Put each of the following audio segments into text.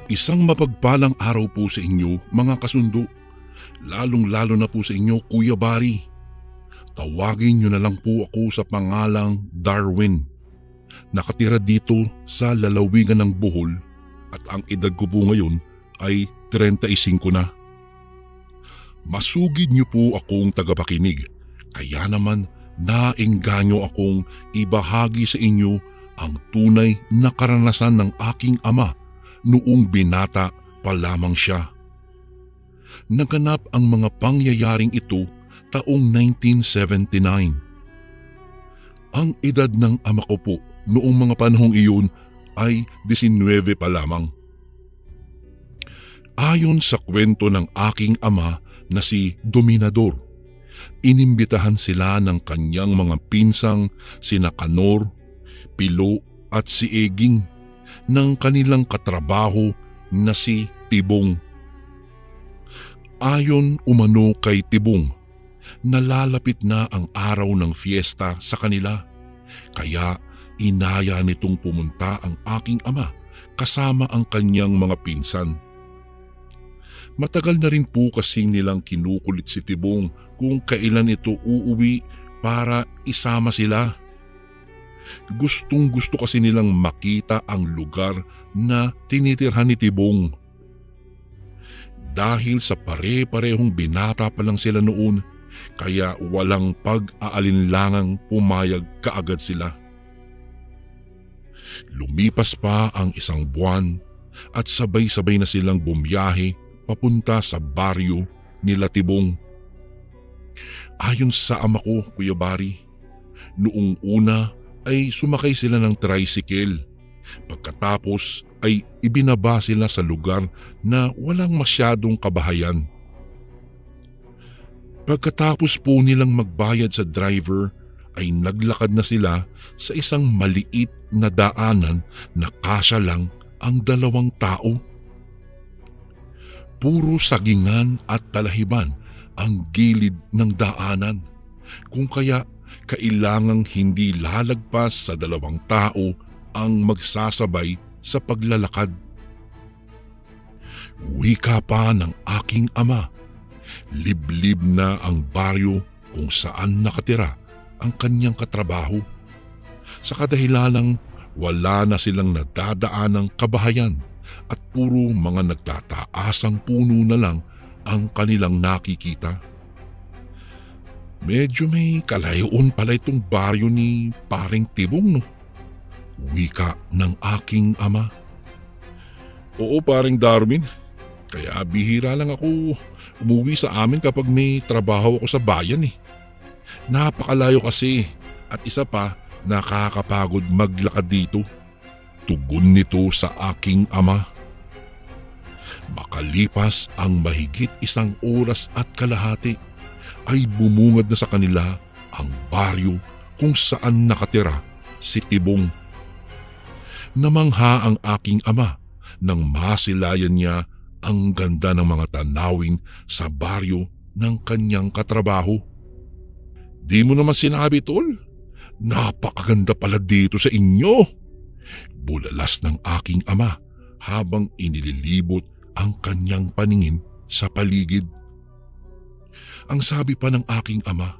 Isang mapagpalang araw po sa inyo mga kasundo, lalong-lalo na po sa inyo Kuya Bari. Tawagin niyo na lang po ako sa pangalang Darwin. Nakatira dito sa lalawigan ng Bohol at ang edad ko po ngayon ay 35 na. Masugid niyo po akong tagapakinig, kaya naman naengganyo akong ibahagi sa inyo ang tunay na karanasan ng aking ama noong binata pa lamang siya. Naganap ang mga pangyayaring ito taong 1979. Ang edad ng ama ko po noong mga panahong iyon ay 19 pa lamang. Ayon sa kwento ng aking ama na si Dominador, inimbitahan sila ng kanyang mga pinsang sina Kanor, Pilo at si Eging ng kanilang katrabaho na si Tibong. Ayon umano kay Tibong, nalalapit na ang araw ng fiesta sa kanila, kaya inaya nitong pumunta ang aking ama kasama ang kanyang mga pinsan. Matagal na rin po kasing nilang kinukulit si Tibong kung kailan ito uuwi para isama sila. Gustong-gusto kasi nilang makita ang lugar na tinitirhan ni Tibong. Dahil sa pare-parehong binata pa lang sila noon, kaya walang pag-aalinlangang pumayag kaagad sila. Lumipas pa ang isang buwan at sabay-sabay na silang bumiyahe papunta sa baryo nila Tibong. Ayon sa ama ko, Kuya Bari, noong una ay sumakay sila ng tricycle. Pagkatapos ay ibinaba sila sa lugar na walang masyadong kabahayan. Pagkatapos po nilang magbayad sa driver ay naglakad na sila sa isang maliit na daanan na kasya lang ang 2 tao. Puro sagingan at talahiban ang gilid ng daanan, kung kaya kailangang hindi lalagpas sa 2 tao ang magsasabay sa paglalakad. Wika pa ng aking ama, liblib na ang baryo kung saan nakatira ang kanyang katrabaho, sa kadahilanang wala na silang nadadaanang kabahayan at puro mga nagtataasang puno na lang ang kanilang nakikita. Medyo may kalayoon pala itong baryo ni Paring Tibong, no? Wika ng aking ama. Oo, Paring Darwin. Kaya bihira lang ako umuwi sa amin kapag may trabaho ako sa bayan eh. Napakalayo kasi at isa pa nakakapagod maglakad dito. Tugon nito sa aking ama. Makalipas ang mahigit 1 oras at kalahati ay bumungad na sa kanila ang baryo kung saan nakatira si Tibong. Namangha ang aking ama nang masilayan niya ang ganda ng mga tanawin sa baryo ng kanyang katrabaho. Di mo naman sinabi, tol? Napakaganda pala dito sa inyo! Bulalas ng aking ama habang inililibot ang kanyang paningin sa paligid. Ang sabi pa ng aking ama,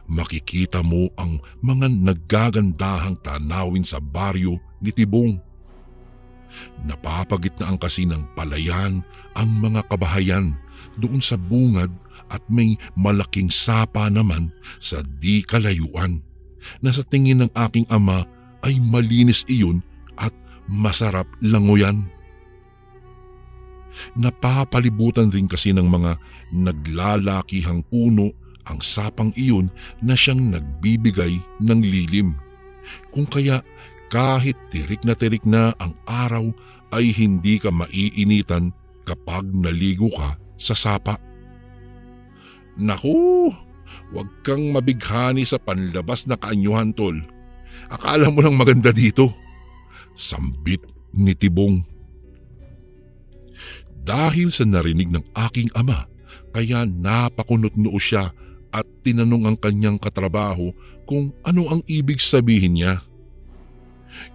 makikita mo ang mga naggagandahang tanawin sa baryo ni Tibong. Napapagitnaan kasi ng palayan ang mga kabahayan doon sa bungad at may malaking sapa naman sa di kalayuan na sa tingin ng aking ama ay malinis iyon at masarap languyan. Napapalibutan rin kasi ng mga naglalakihang puno ang sapang iyon na siyang nagbibigay ng lilim, kung kaya kahit tirik na ang araw ay hindi ka maiinitan kapag naligo ka sa sapa. Naku, huwag kang mabighani sa panlabas na kaanyuhan, tol. Akala mo lang maganda dito. Sambit ni Tibong. Dahil sa narinig ng aking ama, kaya napakunot-noo siya at tinanong ang kanyang katrabaho kung ano ang ibig sabihin niya.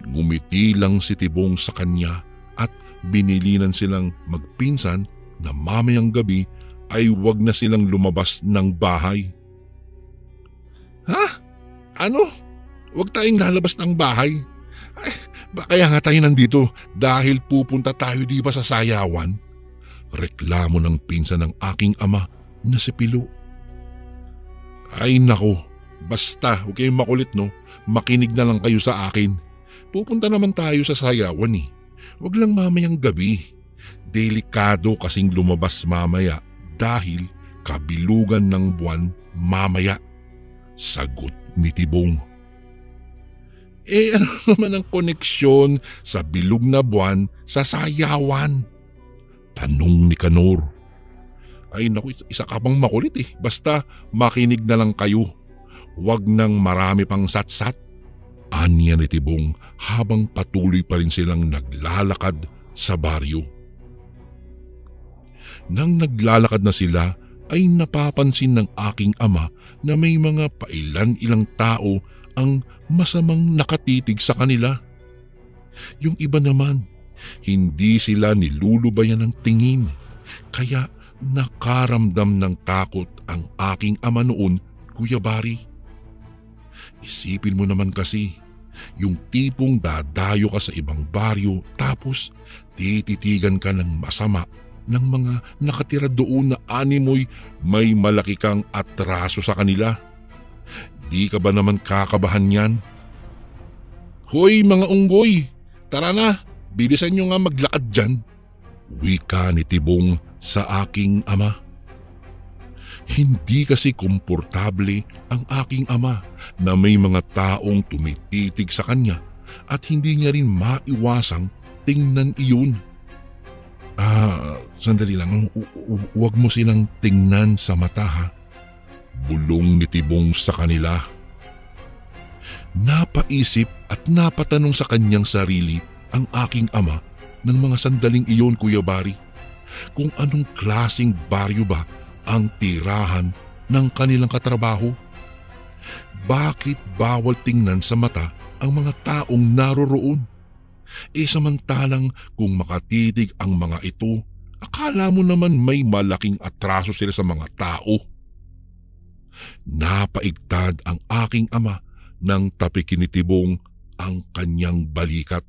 Ngumiti lang si Tibong sa kanya at binilinan silang magpinsan na mamayang gabi ay wag na silang lumabas ng bahay. Ha? Ano? Wag tayong lalabas ng bahay? Ay, kaya nga tayo nandito dahil pupunta tayo di ba sa sayawan? Reklamo ng pinsan ng aking ama na si Pilo. Ay nako, basta huwag kayong makulit no, makinig na lang kayo sa akin. Pupunta naman tayo sa sayawan eh. Huwag lang mamayang gabi. Delikado kasing lumabas mamaya dahil kabilugan ng buwan mamaya. Sagot ni Tibong. Ano naman ang koneksyon sa bilog na buwan sa sayawan? Tanong ni Kanor. Ay naku, isa ka pang makulit eh. Basta makinig na lang kayo. Huwag nang marami pang satsat. Anya ni Tibong habang patuloy pa rin silang naglalakad sa baryo. Nang naglalakad na sila ay napapansin ng aking ama na may mga pailan-ilang tao ang masamang nakatitig sa kanila. Yung iba naman, hindi sila nilulubayan ng tingin, kaya nakaramdam ng takot ang aking ama noon, Kuya Bari. Isipin mo naman kasi, yung tipong dadayo ka sa ibang baryo tapos tititigan ka ng masama ng mga nakatira doon na animoy may malaki kang atraso sa kanila. Di ka ba naman kakabahan yan? Hoy mga unggoy, tara na, bilisan nyo nga maglakad dyan. Wika ni Tibong sa aking ama. Hindi kasi komportable ang aking ama na may mga taong tumititig sa kanya at hindi niya rin maiwasang tingnan iyon. Sandali lang, huwag mo silang tingnan sa mata ha. Bulong ni Tibong sa kanila. Napaisip at napatanong sa kanyang sarili ang aking ama ng mga sandaling iyon, Kuya Bari, kung anong klaseng baryo ba ang tirahan ng kanilang katrabaho. Bakit bawal tingnan sa mata ang mga taong naroroon? Samantalang kung makatitig ang mga ito, akala mo naman may malaking atraso sila sa mga tao. Napaigtad ang aking ama nang tapikin ni Tibong ang kanyang balikat.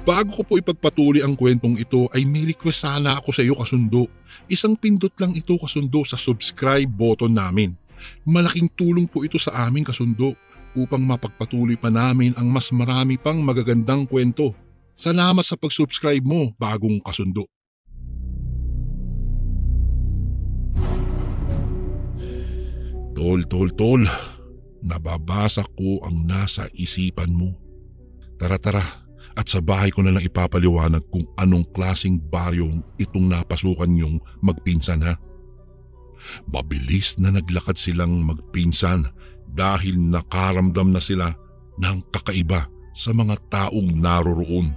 Bago ko po ipagpatuloy ang kwentong ito ay may request sana ako sa iyo kasundo. Isang pindot lang ito kasundo sa subscribe button namin. Malaking tulong po ito sa amin kasundo upang mapagpatuloy pa namin ang mas marami pang magagandang kwento. Salamat sa pag-subscribe mo, bagong kasundo. Tol, nababasa ko ang nasa isipan mo. Tara, at sa bahay ko na lang ipapaliwanag kung anong klaseng baryong itong napasukan niyong magpinsan ha. Mabilis na naglakad silang magpinsan dahil nakaramdam na sila ng kakaiba sa mga taong naroroon.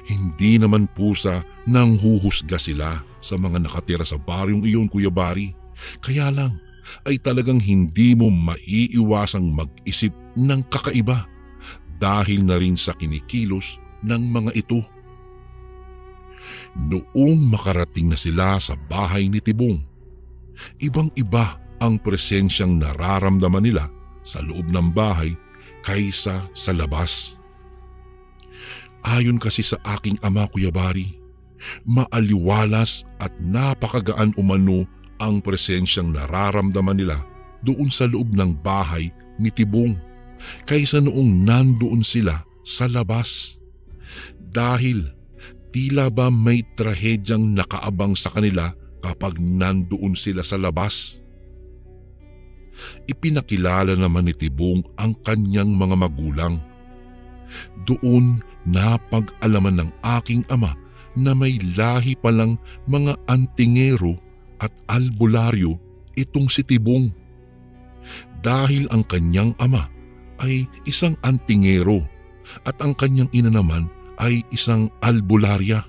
Hindi naman pusa nang huhusga sila sa mga nakatira sa baryong iyon, Kuya Bari. Kaya lang ay talagang hindi mo maiiwasang mag-isip ng kakaiba dahil na rin sa kinikilos ng mga ito. Noong makarating na sila sa bahay ni Tibong, ibang-iba ang presensyang nararamdaman nila sa loob ng bahay kaysa sa labas. Ayon kasi sa aking ama, Kuya Bari, maaliwalas at napakagaan umano ang presensyang nararamdaman nila doon sa loob ng bahay ni Tibong kaysa noong nandoon sila sa labas. Dahil tila ba may trahedyang nakaabang sa kanila kapag nandoon sila sa labas. Ipinakilala naman ni Tibong ang kanyang mga magulang. Doon napag-alaman ng aking ama na may lahi palang mga antingero at albularyo itong si Tibong. Dahil ang kanyang ama ay isang antingero at ang kanyang ina naman ay isang albularya.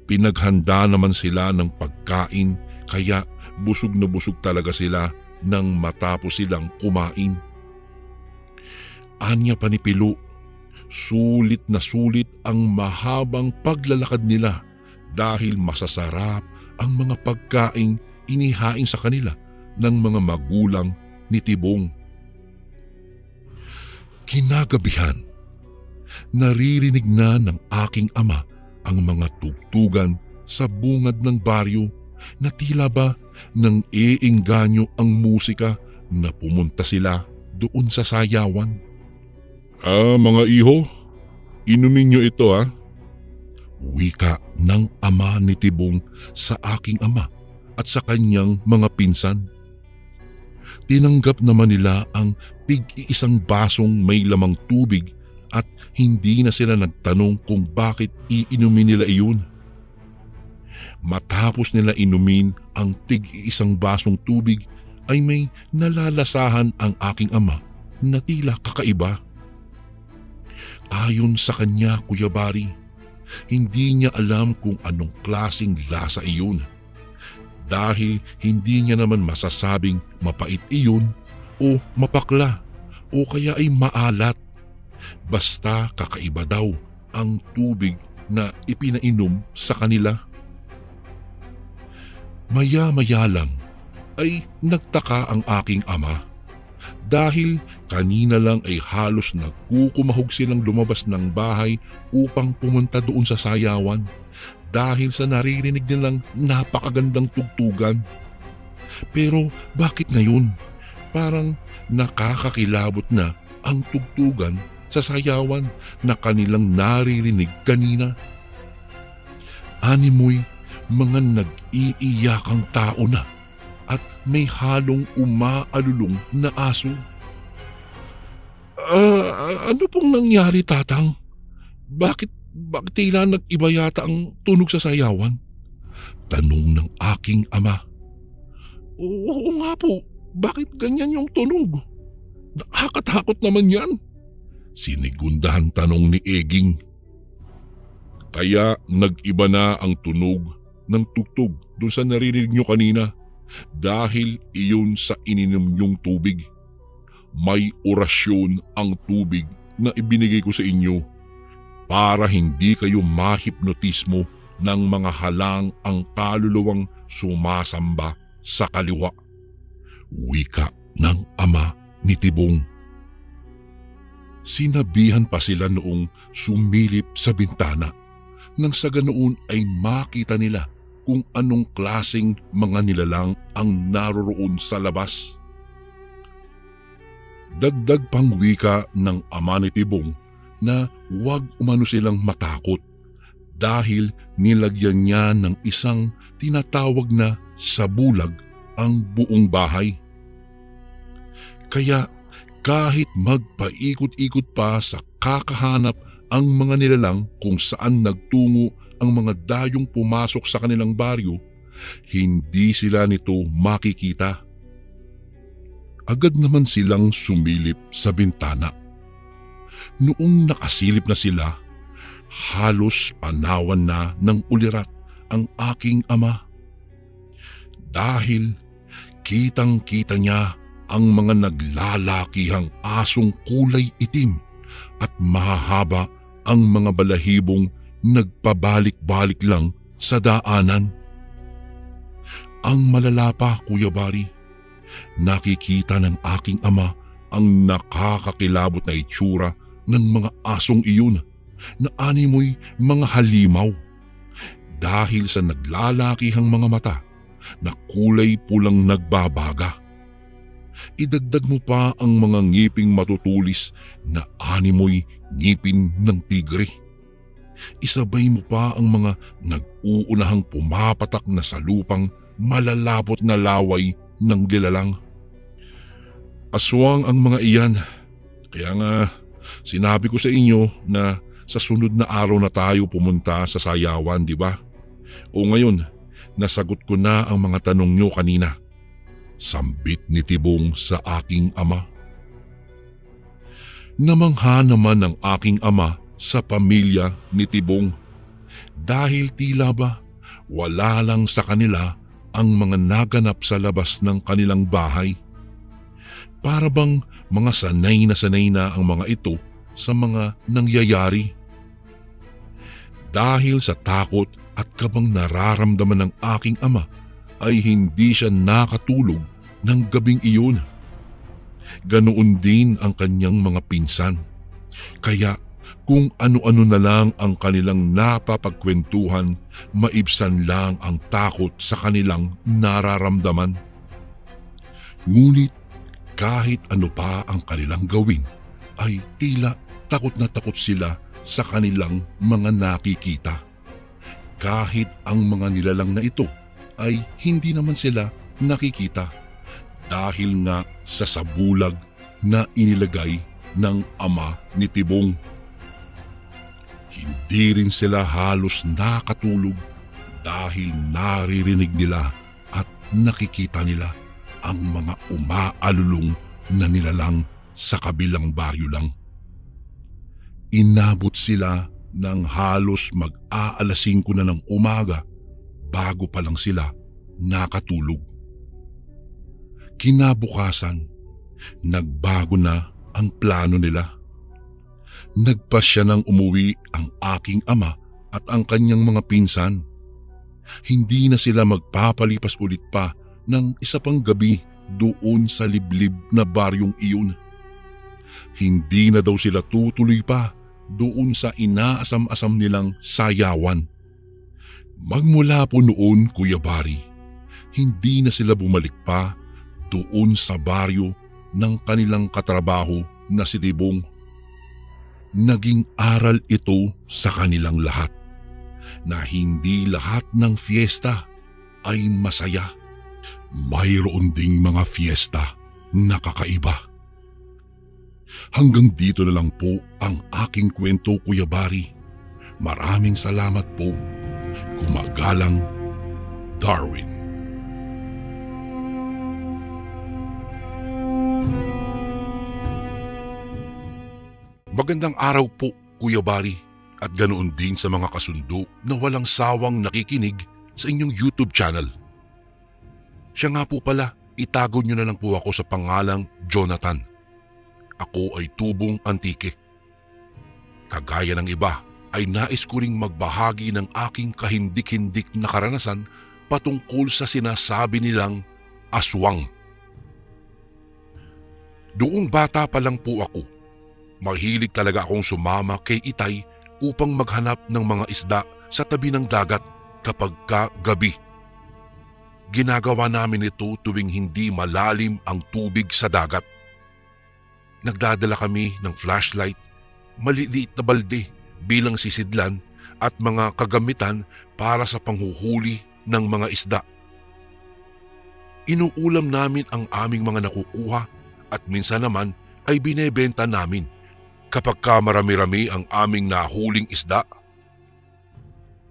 Pinaghanda naman sila ng pagkain kaya busog na busog talaga sila nang matapos silang kumain. Anya pa ni Pilo, Sulit na sulit ang mahabang paglalakad nila dahil masasarap ang mga pagkaing inihain sa kanila ng mga magulang ni Tibong. Kinagabihan, naririnig na ng aking ama ang mga tugtugan sa bungad ng baryo na tila ba nang iengganyo ang musika na pumunta sila doon sa sayawan. Mga iho, inumin nyo ito Wika ng ama ni Tibong sa aking ama at sa kanyang mga pinsan. Tinanggap naman nila ang tig-iisang basong may lamang tubig at hindi na sila nagtanong kung bakit iinumin nila iyon. Matapos nila inumin ang tig-iisang basong tubig ay may nalalasahan ang aking ama na tila kakaiba. Ayon sa kanya, Kuya Bari, hindi niya alam kung anong klaseng lasa iyon. Dahil hindi niya naman masasabing mapait iyon o mapakla o kaya ay maalat. Basta kakaiba daw ang tubig na ipinainom sa kanila. Maya-maya lang ay nagtaka ang aking ama dahil kanina lang ay halos nagkukumahog silang lumabas ng bahay upang pumunta doon sa sayawan dahil sa naririnig nilang napakagandang tugtugan. Pero bakit ngayon? Parang nakakakilabot na ang tugtugan sa sayawan na kanilang naririnig kanina. Animoy mga nag-iiyakang tao na at may halong umaalulong na aso. Ano pong nangyari, Tatang? Bakit tila nag-iba yata ang tunog sa sayawan? Tanong ng aking ama. Oo nga po, bakit ganyan yung tunog? Nakakatakot naman yan. Sinigundahan tanong ni Eging. Kaya nag-iba na ang tunog ng tugtog doon sa naririnig nyo kanina dahil iyon sa ininom yung tubig. May orasyon ang tubig na ibinigay ko sa inyo para hindi kayo mahipnotismo ng mga halang ang kaluluwang sumasamba sa kaliwa. Wika ng ama ni Tibong. Sinabihan pa sila noong sumilip sa bintana nang sa ganoon ay makita nila kung anong klaseng mga nilalang ang naroroon sa labas. Dagdag pang wika ng ama ni Tibong na huwag umano silang matakot dahil nilagyan niya ng isang tinatawag na sabulag ang buong bahay. Kaya kahit magpaikot-ikot pa sa kakahanap ang mga nilalang kung saan nagtungo ang mga dayong pumasok sa kanilang baryo, hindi sila nito makikita. Agad naman silang sumilip sa bintana. Noong nakasilip na sila, halos panawan na ng ulirat ang aking ama. Dahil kitang-kita niya ang mga naglalakihang asong kulay itim at mahahaba ang mga balahibong nagpabalik-balik lang sa daanan. Ang malala pa, Kuya Bari, nakikita ng aking ama ang nakakakilabot na itsura ng mga asong iyon na animoy mga halimaw dahil sa naglalakihang mga mata na kulay pulang nagbabaga. Idagdag mo pa ang mga ngiping matutulis na animoy ngipin ng tigre. Isabay mo pa ang mga nag-uunahang pumapatak na salupang malalapot na laway ng lilalang. Aswang ang mga iyan. Kaya nga sinabi ko sa inyo na sa sunod na araw na tayo pumunta sa sayawan, di ba? O ngayon, nasagot ko na ang mga tanong nyo kanina. Sambit ni Tibong sa aking ama. Namangha naman ang aking ama sa pamilya ni Tibong dahil tila ba wala lang sa kanila ang mga naganap sa labas ng kanilang bahay. Para bang mga sanay na ang mga ito sa mga nangyayari. Dahil sa takot at kabang nararamdaman ng aking ama ay hindi siya nakatulog ng gabing iyon. Ganoon din ang kanyang mga pinsan. Kaya kung ano-ano na lang ang kanilang napapagkwentuhan, maibsan lang ang takot sa kanilang nararamdaman. Ngunit kahit ano pa ang kanilang gawin, ay tila takot na takot sila sa kanilang mga nakikita. Kahit ang mga nilalang na ito ay hindi naman sila nakikita dahil nga sa sabulag na inilagay ng ama ni Tibong. Hindi rin sila halos nakatulog dahil naririnig nila at nakikita nila ang mga umaalulong na nilalang sa kabilang baryo lang. Inabot sila ng halos mag-aalas 5 na ng umaga bago pa lang sila nakatulog. Kinabukasan, nagbago na ang plano nila. Nagpasya nang umuwi ang aking ama at ang kanyang mga pinsan. Hindi na sila magpapalipas ulit pa ng isa pang gabi doon sa liblib na baryong iyon. Hindi na daw sila tutuloy pa doon sa inaasam-asam nilang sayawan. Magmula po noon, Kuya Bari, hindi na sila bumalik pa doon sa baryo ng kanilang katrabaho na si Tibong. Naging aral ito sa kanilang lahat na hindi lahat ng fiesta ay masaya. Mayroon ding mga fiesta na kakaiba. Hanggang dito na lang po ang aking kwento, Kuya Bari. Maraming salamat po. Gumagalang, Darwin. Magandang araw po, Kuya Bari, at ganoon din sa mga kasundo na walang sawang nakikinig sa inyong YouTube channel. Siya nga po pala, itago niyo na lang po ako sa pangalang Jonathan. Ako ay tubong antike. Kagaya ng iba, ay nais ko ring magbahagi ng aking kahindik-hindik na karanasan patungkol sa sinasabi nilang aswang. Doong bata pa lang po ako, mahilig talaga akong sumama kay Itay upang maghanap ng mga isda sa tabi ng dagat kapag gabi. Ginagawa namin ito tuwing hindi malalim ang tubig sa dagat. Nagdadala kami ng flashlight, maliliit na balde bilang sisidlan at mga kagamitan para sa panghuhuli ng mga isda. Inuulam namin ang aming mga nakukuha at minsan naman ay binebenta namin kapag marami-rami ang aming nahuling isda.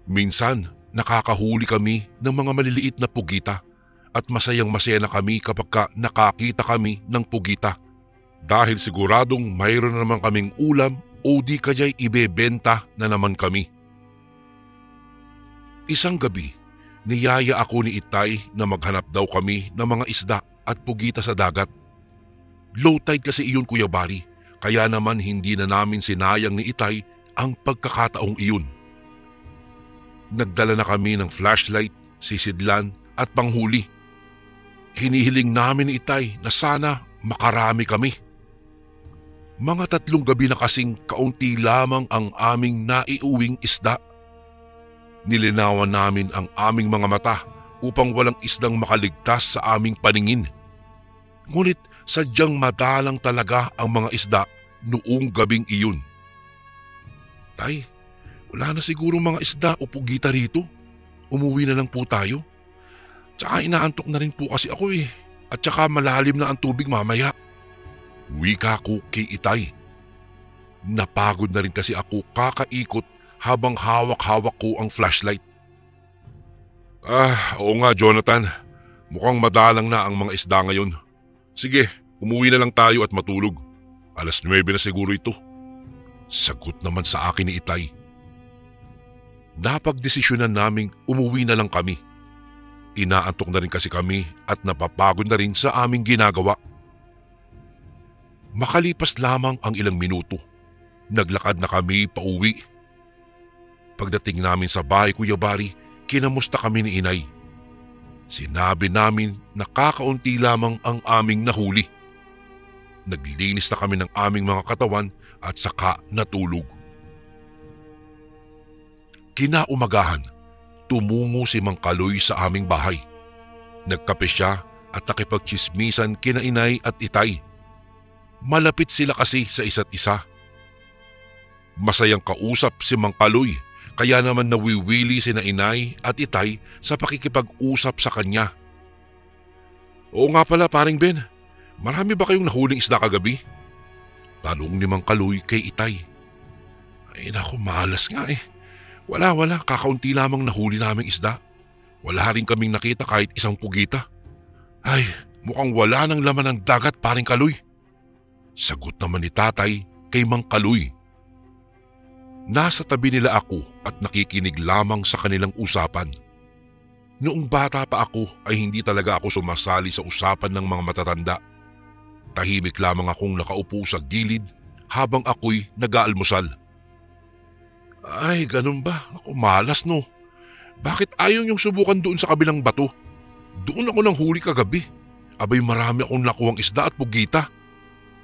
Minsan nakakahuli kami ng mga maliliit na pugita at masayang-masaya na kami kapag nakakita kami ng pugita. Dahil siguradong mayroon na naman kaming ulam o di kaya'y ibebenta na naman kami. Isang gabi, niyaya ako ni Itay na maghanap daw kami ng mga isda at pugita sa dagat. Low tide kasi iyon, Kuya Bari, kaya naman hindi na namin sinayang ni Itay ang pagkakataong iyon. Nagdala na kami ng flashlight, sisidlan at panghuli. Hinihiling namin ni Itay na sana makarami kami. Mga 3 gabi na kasing kaunti lamang ang aming naiuwing isda. Nilinawan namin ang aming mga mata upang walang isdang makaligtas sa aming paningin. Ngunit sadyang madalang talaga ang mga isda noong gabing iyon. Tay, wala na siguro mga isda o pugita rito. Umuwi na lang po tayo. Tsaka inaantok na rin po kasi ako at tsaka malalim na ang tubig mamaya. Wika ko kay Itay. Napagod na rin kasi ako kakaikot habang hawak-hawak ko ang flashlight. Oo nga, Jonathan. Mukhang madalang na ang mga isda ngayon. Sige, umuwi na lang tayo at matulog. 9:00 na siguro ito. Sagot naman sa akin ni Itay. Napagdesisyonan naming umuwi na lang kami. Inaantok na rin kasi kami at napapagod na rin sa aming ginagawa. Makalipas lamang ang ilang minuto, naglakad na kami pauwi. Pagdating namin sa bahay, Kuya Bari, kinamusta kami ni Inay. Sinabi namin na kakaunti lamang ang aming nahuli. Naglinis na kami ng aming mga katawan at saka natulog. Kinaumagahan, tumungo si Mang Kaloy sa aming bahay. Nagkape siya at nakipagtsismisan kina Inay at Itay. Malapit sila kasi sa isa't isa. Masayang kausap si Mang Kaloy, kaya naman nawiwili sina Inay at Itay sa pakikipag-usap sa kanya. Oo nga pala, paring Ben, marami ba kayong nahuling isda kagabi? Tanong ni Mang Kaloy kay Itay. Ay naku, malas nga eh. Wala, kakaunti lamang nahuli naming isda. Wala rin kaming nakita kahit isang pugita. Ay, mukhang wala nang laman ng dagat, paring Kaloy. Sagot naman ni Tatay kay Mang Kaloy. Nasa tabi nila ako at nakikinig lamang sa kanilang usapan. Noong bata pa ako ay hindi talaga ako sumasali sa usapan ng mga matatanda. Tahimik lamang akong nakaupo sa gilid habang ako'y nag-aalmusal. Ay, ganun ba? Ako, malas no. Bakit ayaw niyong subukan doon sa kabilang bato? Doon ako nang huli kagabi. Abay, marami akong nakuhang isda at pugita.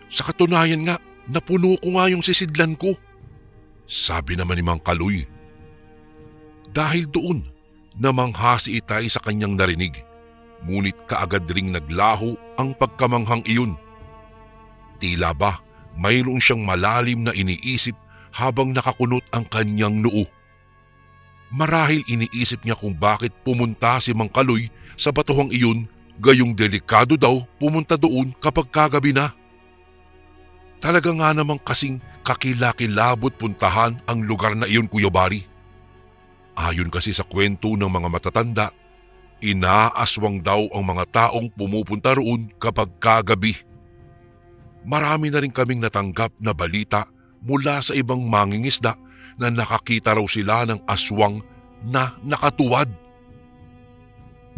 Sa katunayan nga, napuno ko nga yung sisidlan ko. Sabi naman ni Mang Kaloy. Dahil doon, namangha si Itay sa kanyang narinig. Ngunit kaagad ring naglaho ang pagkamanghang iyon. Tila ba mayroon siyang malalim na iniisip habang nakakunot ang kanyang noo. Marahil iniisip niya kung bakit pumunta si Mang Kaloy sa batuhang iyon, gayong delikado daw pumunta doon kapag kagabi na. Talaga nga namang kasing kakilakilabot puntahan ang lugar na iyon, Kuya Bari. Ayon kasi sa kwento ng mga matatanda, inaaswang daw ang mga taong pumupunta roon kapag kagabi. Marami na rin kaming natanggap na balita mula sa ibang mangingisda na nakakita raw sila ng aswang na nakatuwad.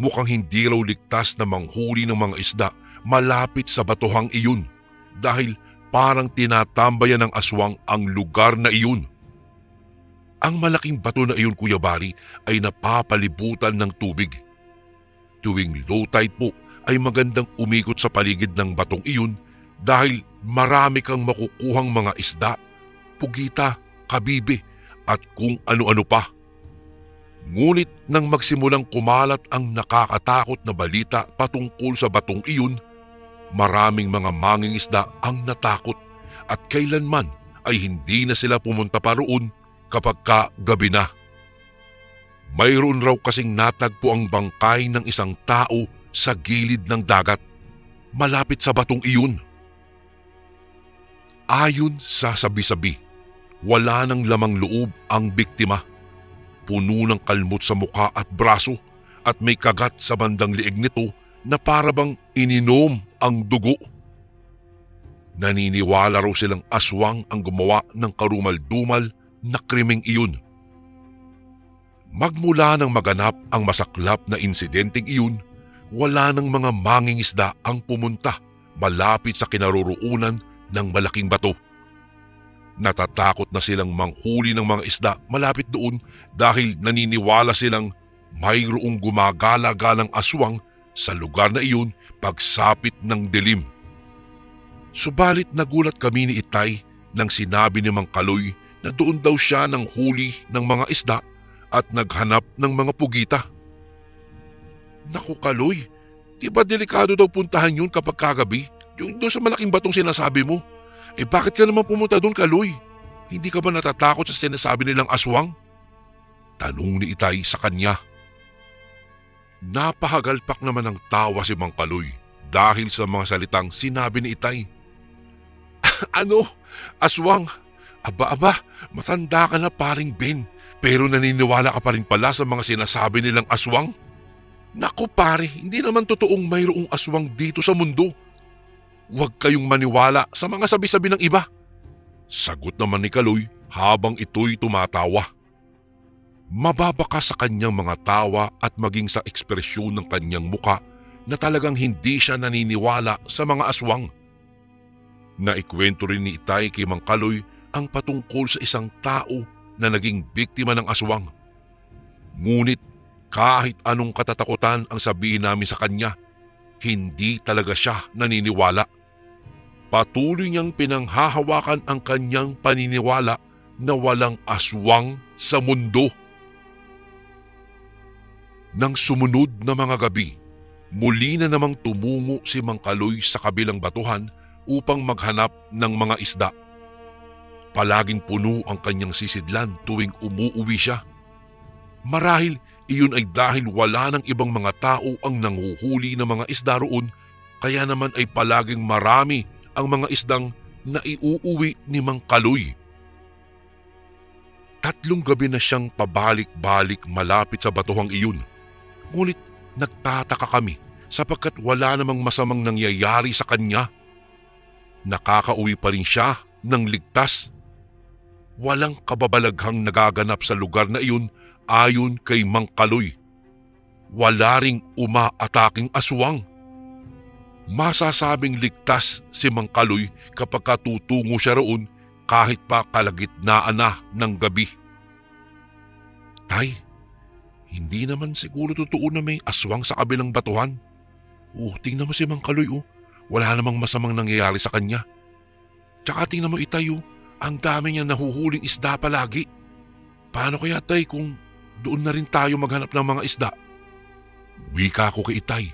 Mukhang hindi raw ligtas na manghuli ng mga isda malapit sa batuhang iyon dahil parang tinatambayan ng aswang ang lugar na iyon. Ang malaking bato na iyon, Kuya Bari, ay napapalibutan ng tubig. Tuwing low tide po ay magandang umikot sa paligid ng batong iyon dahil marami kang makukuhang mga isda, pugita, kabibe at kung ano-ano pa. Ngunit nang magsimulang kumalat ang nakakatakot na balita patungkol sa batong iyon, maraming mga mangingisda ang natakot at kailanman ay hindi na sila pumunta pa roon kapag gabi na. Mayroon raw kasing natagpo ang bangkay ng isang tao sa gilid ng dagat, malapit sa batong iyon. Ayon sa sabi-sabi, wala nang lamang loob ang biktima. Puno ng kalmot sa muka at braso at may kagat sa bandang liig nito na parabang ininom ang dugo. Naniniwala raw silang aswang ang gumawa ng karumal-dumal na krimeng iyon. Magmula nang maganap ang masaklap na insidenteng iyon, wala nang mga mangingisda ang pumunta malapit sa kinaroroonan ng malaking bato. Natatakot na silang manghuli ng mga isda malapit doon dahil naniniwala silang mayroong gumagala-galang aswang sa lugar na iyon pagsapit ng dilim. Subalit nagulat kami ni Itay nang sinabi ni Mang Kaloy na doon daw siya nang huli ng mga isda at naghanap ng mga pugita. Naku Kaloy, di ba delikado daw puntahan yun kapag kagabi? Yung doon sa malaking batong sinasabi mo. Eh bakit ka naman pumunta doon, Kaloy? Hindi ka ba natatakot sa sinasabi nilang aswang? Tanong ni Itay sa kanya. Napahagalpak naman ng tawa si Mang Kaloy dahil sa mga salitang sinabi ni Itay. Ano? Aswang? Aba, matanda ka na paring Ben, pero naniniwala ka pa rin pala sa mga sinasabi nilang aswang? Naku pare, hindi naman totoong mayroong aswang dito sa mundo. Huwag kayong maniwala sa mga sabi-sabi ng iba. Sagot naman ni Kaloy habang ito'y tumatawa. Mababa ka sa kanyang mga tawa at maging sa ekspresyon ng kanyang muka na talagang hindi siya naniniwala sa mga aswang. Naikwento rin ni Itay kay Mang Kaloy ang patungkol sa isang tao na naging biktima ng aswang. Ngunit kahit anong katatakutan ang sabihin namin sa kanya, hindi talaga siya naniniwala. Patuloy niyang pinanghahawakan ang kanyang paniniwala na walang aswang sa mundo. Nang sumunod na mga gabi, muli na namang tumungo si Mang Kaloy sa kabilang batuhan upang maghanap ng mga isda. Palaging puno ang kanyang sisidlan tuwing umuuwi siya. Marahil iyon ay dahil wala ng ibang mga tao ang nanghuhuli ng mga isda roon, kaya naman ay palaging marami ang mga isdang naiuuwi ni Mang Kaloy. 3 gabi na siyang pabalik-balik malapit sa batuhang iyon. Ngunit nagtataka kami sapagkat wala namang masamang nangyayari sa kanya. Nakakauwi pa rin siya ng ligtas. Walang kababalaghang nagaganap sa lugar na iyon ayon kay Mang Kaloy. Wala ring umaataking aswang. Masasabing ligtas si Mang Kaloy kapag tutungo siya roon kahit pa kalagitnaan na ng gabi. Tay, hindi naman siguro totoo na may aswang sa kabilang batuhan. Tingnan mo si Mang Kaloy. Wala namang masamang nangyayari sa kanya. Tsaka tingnan mo Itay, ang dami niya nahuhuling isda palagi. Paano kaya Tay kung doon na rin tayo maghanap ng mga isda? Wika ko kay Itay.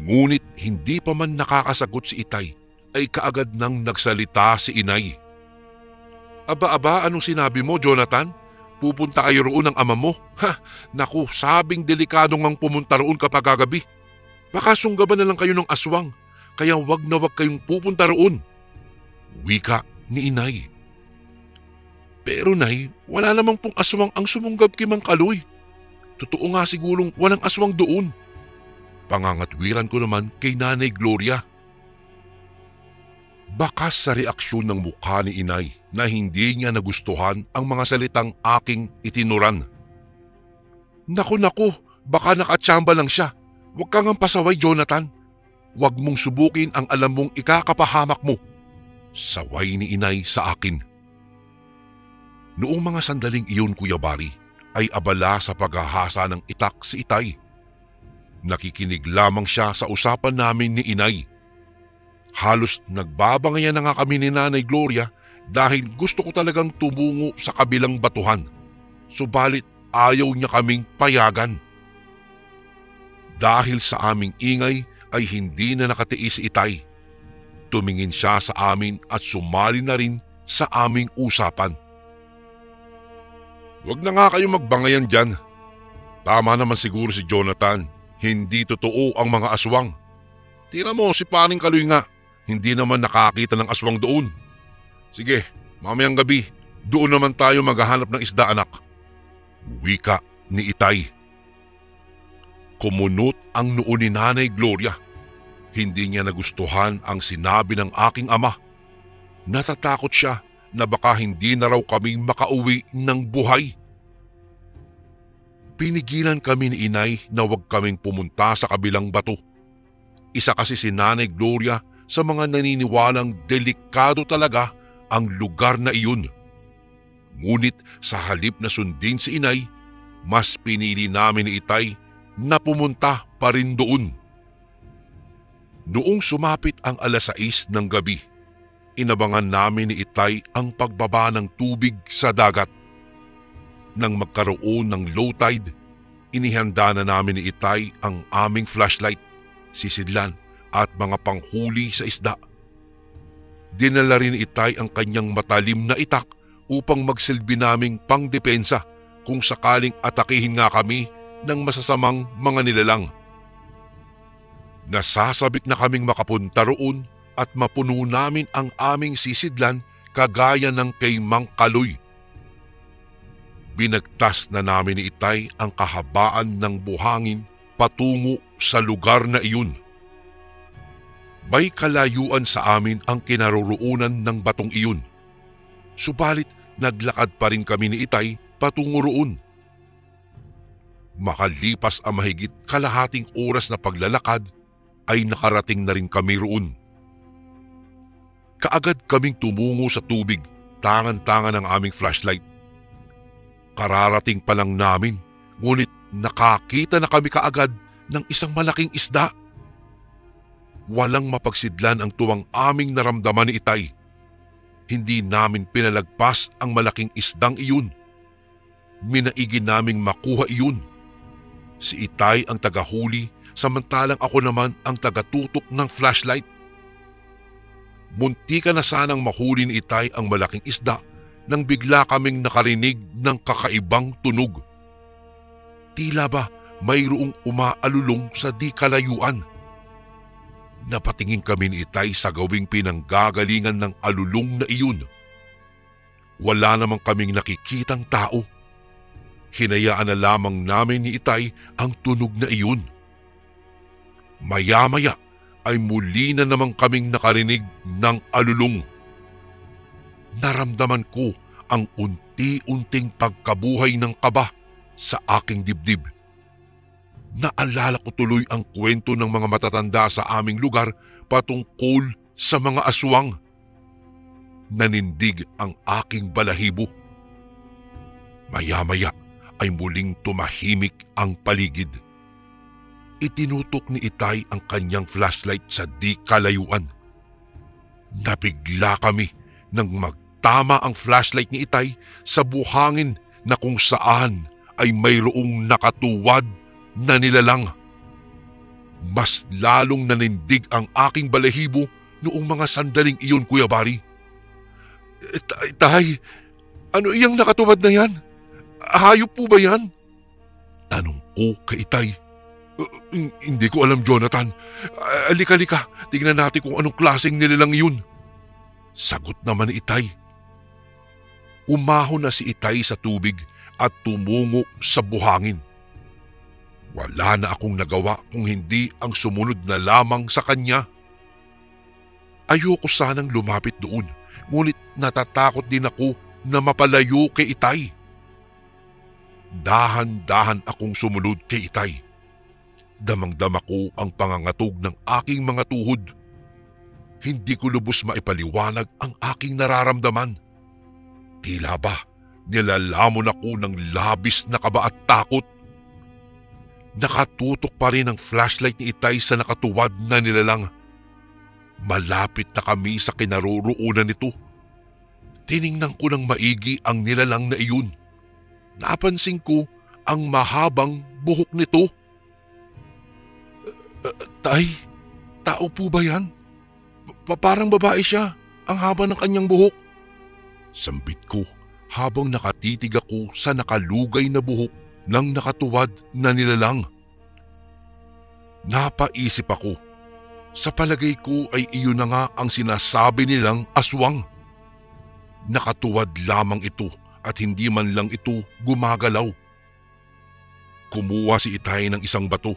Ngunit hindi pa man nakakasagot si Itay ay kaagad nang nagsalita si Inay. Aba, anong sinabi mo, Jonathan? Pupunta kayo roon ng ama mo? Naku, sabing delikado ngang pumunta roon kapag kagabi. Baka sunggaban na lang kayo ng aswang, kaya wag na wag kayong pupunta roon. Wika ni Inay. Pero Nay, wala namang pong aswang ang sumunggab kay Mang Kaloy. Totoo nga sigurong walang aswang doon. Pangangatwiran ko naman kay Nanay Gloria. Bakas sa reaksyon ng mukha ni Inay na hindi niya nagustuhan ang mga salitang aking itinuran. Naku, baka nakatsamba lang siya. Huwag kang pasaway, Jonathan. Huwag mong subukin ang alam mong ikakapahamak mo. Saway ni Inay sa akin. Noong mga sandaling iyon, Kuya Bari, ay abala sa paghahasa ng itak si Itay. Nakikinig lamang siya sa usapan namin ni Inay. Halos nagbabangayan na nga kami ni Nanay Gloria dahil gusto ko talagang tumungo sa kabilang batuhan. Subalit ayaw niya kaming payagan. Dahil sa aming ingay ay hindi na nakatiis si Itay. Tumingin siya sa amin at sumali na rin sa aming usapan. Huwag na nga kayong magbangayan dyan. Tama naman siguro si Jonathan. Hindi totoo ang mga aswang. Tira mo si Paring Kaloy nga. Hindi naman nakakita ng aswang doon. Sige, mamayang gabi, doon naman tayo maghahanap ng isda, anak. Wika ni Itay. Kumunot ang noo ni Nanay Gloria. Hindi niya nagustuhan ang sinabi ng aking ama. Natatakot siya na baka hindi na raw kaming makauwi ng buhay. Pinigilan kami ni Inay na huwag kaming pumunta sa kabilang bato. Isa kasi si Nanay Gloria sa mga naniniwalang delikado talaga ang lugar na iyon. Ngunit sa halip na sundin si Inay, mas pinili namin ni Itay na pumunta pa rin doon. Noong sumapit ang 6:00 ng gabi, inabangan namin ni Itay ang pagbaba ng tubig sa dagat. Nang magkaroon ng low tide, inihanda na namin ni Itay ang aming flashlight, sisidlan at mga panghuli sa isda. Dinala rin ni Itay ang kanyang matalim na itak upang magsilbi naming pangdepensa kung sakaling atakihin nga kami ng masasamang mga nilalang. Nasasabik na kaming makapunta roon at mapuno namin ang aming sisidlan kagaya ng kay Mang Kaloy. Binagtas na namin ni Itay ang kahabaan ng buhangin patungo sa lugar na iyon. May kalayuan sa amin ang kinaroroonan ng batong iyon. Subalit naglakad pa rin kami ni Itay patungo roon. Makalipas ang mahigit kalahating oras na paglalakad ay nakarating na rin kami roon. Kaagad kaming tumungo sa tubig, tangan-tangan ang aming flashlight. Kararating pa lang namin, ngunit nakakita na kami kaagad ng isang malaking isda. Walang mapagsidlan ang tuwang aming naramdaman ni Itay. Hindi namin pinalagpas ang malaking isdang iyon. Minaigi naming makuha iyon. Si Itay ang tagahuli, samantalang ako naman ang tagatutok ng flashlight. Muntika na sanang mahuli ni Itay ang malaking isda nang bigla kaming nakarinig ng kakaibang tunog. Tila ba mayroong umaalulong sa di kalayuan. Napatingin kami ni Itay sa gawing pinanggagalingan ng alulong na iyon. Wala namang kaming nakikitang tao. Hinayaan na lamang namin ni Itay ang tunog na iyon. Maya-maya ay muli na naman kaming nakarinig ng alulong. Naramdaman ko ang unti-unting pagkabuhay ng kaba sa aking dibdib. Naalala ko tuloy ang kwento ng mga matatanda sa aming lugar patungkol sa mga aswang. Nanindig ang aking balahibo. Maya-maya ay muling tumahimik ang paligid. Itinutok ni Itay ang kanyang flashlight sa di kalayuan. Nabigla kami nang magtama ang flashlight ni Itay sa buhangin na kung saan ay mayroong nakatuwad na nilalang. Mas lalong nanindig ang aking balahibo noong mga sandaling iyon, Kuya Bari. Itay, ano iyang nakatuwad na yan? Hayop po ba yan? Tanong ko kay Itay. Hindi ko alam, Jonathan. Alika, tingnan natin kung anong klaseng nilalang yun. Sagot naman ni Itay. Umahon na si Itay sa tubig at tumungo sa buhangin. Wala na akong nagawa kung hindi ang sumunod na lamang sa kanya. Ayoko sanang lumapit doon, ngunit natatakot din ako na mapalayo kay Itay. Dahan-dahan akong sumunod kay Itay. Damang-dama ko ang pangangatog ng aking mga tuhod. Hindi ko lubos maipaliwanag ang aking nararamdaman. Tila ba nilalamon ako ng labis na kaba at takot. Nakatutok pa rin ang flashlight ni Itay sa nakatuwad na nilalang. Malapit na kami sa kinaroroonan nito. Tiningnan ko ng maigi ang nilalang na iyon. Napansin ko ang mahabang buhok nito. Tay, tao po ba yan? Parang babae siya, ang haba ng kanyang buhok. Sambit ko habang nakatitig ako sa nakalugay na buhok ng nakatuwad na nilalang. Napaisip ako, sa palagay ko ay iyon na nga ang sinasabi nilang aswang. Nakatuwad lamang ito at hindi man lang ito gumagalaw. Kumuha si Itay ng isang bato.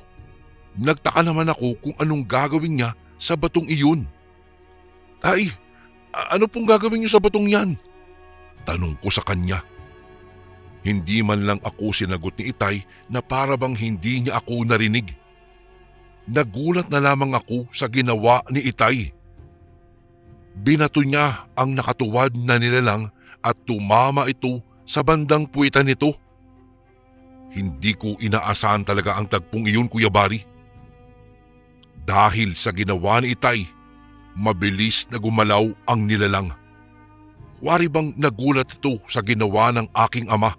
Nagtaka naman ako kung anong gagawin niya sa batong iyon. Tay, ano pong gagawin niyo sa batong yan? Tanong ko sa kanya. Hindi man lang ako sinagot ni Itay na para bang hindi niya ako narinig. Nagulat na lamang ako sa ginawa ni Itay. Binato niya ang nakatuwad na nilalang at tumama ito sa bandang puwitan nito. Hindi ko inaasahan talaga ang tagpong iyon, Kuya Bari. Dahil sa ginawa ni Itay, mabilis na gumalaw ang nilalang. Wari bang nagulat ito sa ginawa ng aking ama.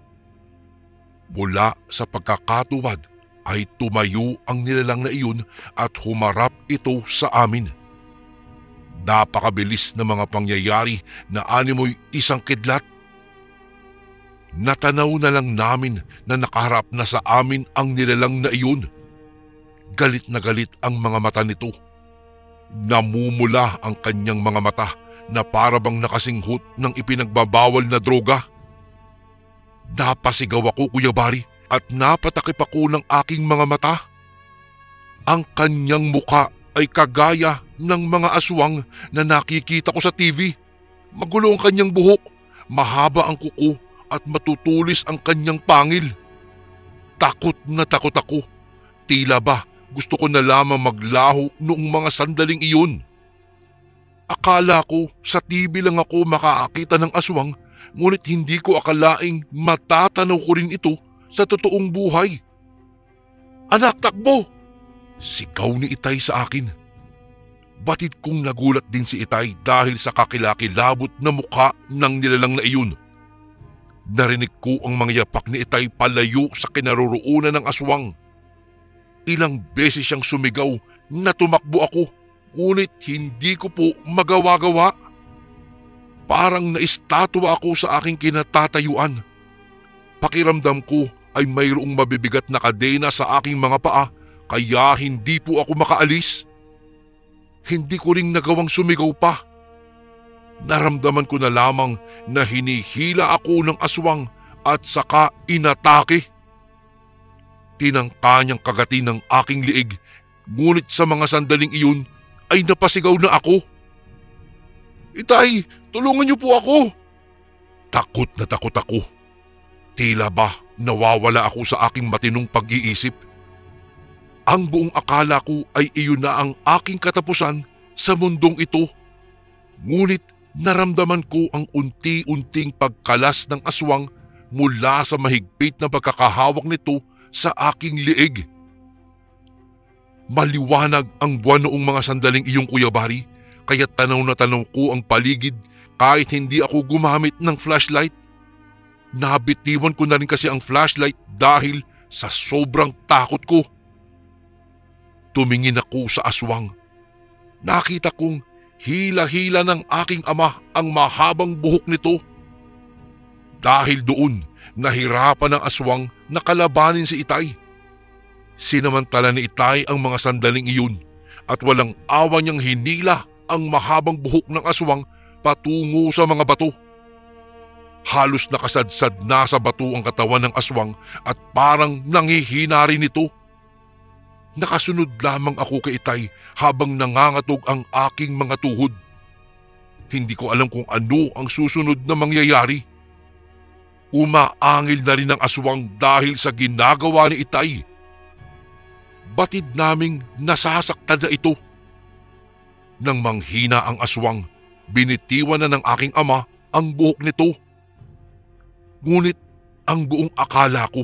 Mula sa pagkakatuwad ay tumayo ang nilalang na iyon at humarap ito sa amin. Napakabilis na mga pangyayari na animoy isang kidlat. Natanaw na lang namin na nakaharap na sa amin ang nilalang na iyon. Galit na galit ang mga mata nito. Namumula ang kanyang mga mata na para bang nakasinghot ng ipinagbabawal na droga. Napasigaw ako, Kuya Bari, at napatakip ako ng aking mga mata. Ang kanyang muka ay kagaya ng mga aswang na nakikita ko sa TV. Magulo ang kanyang buhok, mahaba ang kuko at matutulis ang kanyang pangil. Takot na takot ako. Tila ba gusto ko na lamang maglaho noong mga sandaling iyon. Akala ko sa TV lang ako makakakita ng aswang, ngunit hindi ko akalaing matatanaw ko rin ito sa totoong buhay. Anak, takbo! Sigaw ni Itay sa akin. Batid kong nagulat din si Itay dahil sa kakilakilabot na mukha ng nilalang na iyon. Narinig ko ang mga yapak ni Itay palayo sa kinaroroonan ng aswang. Ilang beses siyang sumigaw na tumakbo ako, ngunit hindi ko po magawa-gawa. Parang naistatwa ako sa aking kinatatayuan. Pakiramdam ko ay mayroong mabibigat na kadena sa aking mga paa, kaya hindi po ako makaalis. Hindi ko ring nagawang sumigaw pa. Naramdaman ko na lamang na hinihila ako ng aswang at saka inatake. Tinangka niyang kagatin ng aking liig, ngunit sa mga sandaling iyon ay napasigaw na ako. Itay, tulungan niyo po ako! Takot na takot ako. Tila ba nawawala ako sa aking matinong pag-iisip? Ang buong akala ko ay iyon na ang aking katapusan sa mundong ito. Ngunit naramdaman ko ang unti-unting pagkalas ng aswang mula sa mahigpit na pagkakahawak nito sa aking liig. Maliwanag ang buwan noong mga sandaling iyong Kuya Bari, kaya tanaw na tanaw ko ang paligid kahit hindi ako gumamit ng flashlight. Nabitiwan ko na rin kasi ang flashlight dahil sa sobrang takot ko. Tumingin ako sa aswang. Nakita kong hila-hila ng aking ama ang mahabang buhok nito. Dahil doon, nahirapan ang aswang na kalabanin si Itay. Sinamantala ni Itay ang mga sandaling iyon at walang awa niyang hinila ang mahabang buhok ng aswang patungo sa mga bato. Halos nakasadsad na sa bato ang katawan ng aswang at parang nangihina rin ito. Nakasunod lamang ako kay Itay habang nangangatog ang aking mga tuhod. Hindi ko alam kung ano ang susunod na mangyayari. Umaangil na rin ang aswang dahil sa ginagawa ni Itay. Batid naming nasasaktan na ito. Nang manghina ang aswang, binitiwan na ng aking ama ang buhok nito. Ngunit ang buong akala ko,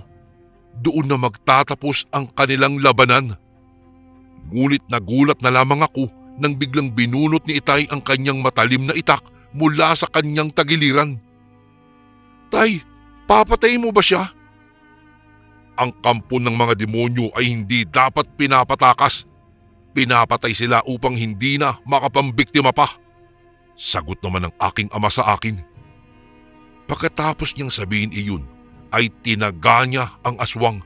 doon na magtatapos ang kanilang labanan. Ngunit nagulat na lamang ako nang biglang binunot ni Itay ang kanyang matalim na itak mula sa kanyang tagiliran. Tay, papatayin mo ba siya? Ang kampo ng mga demonyo ay hindi dapat pinapatakas. Pinapatay sila upang hindi na makapambiktima pa. Sagot naman ng aking ama sa akin. Pagkatapos niyang sabihin iyon, ay tinaga niya ang aswang.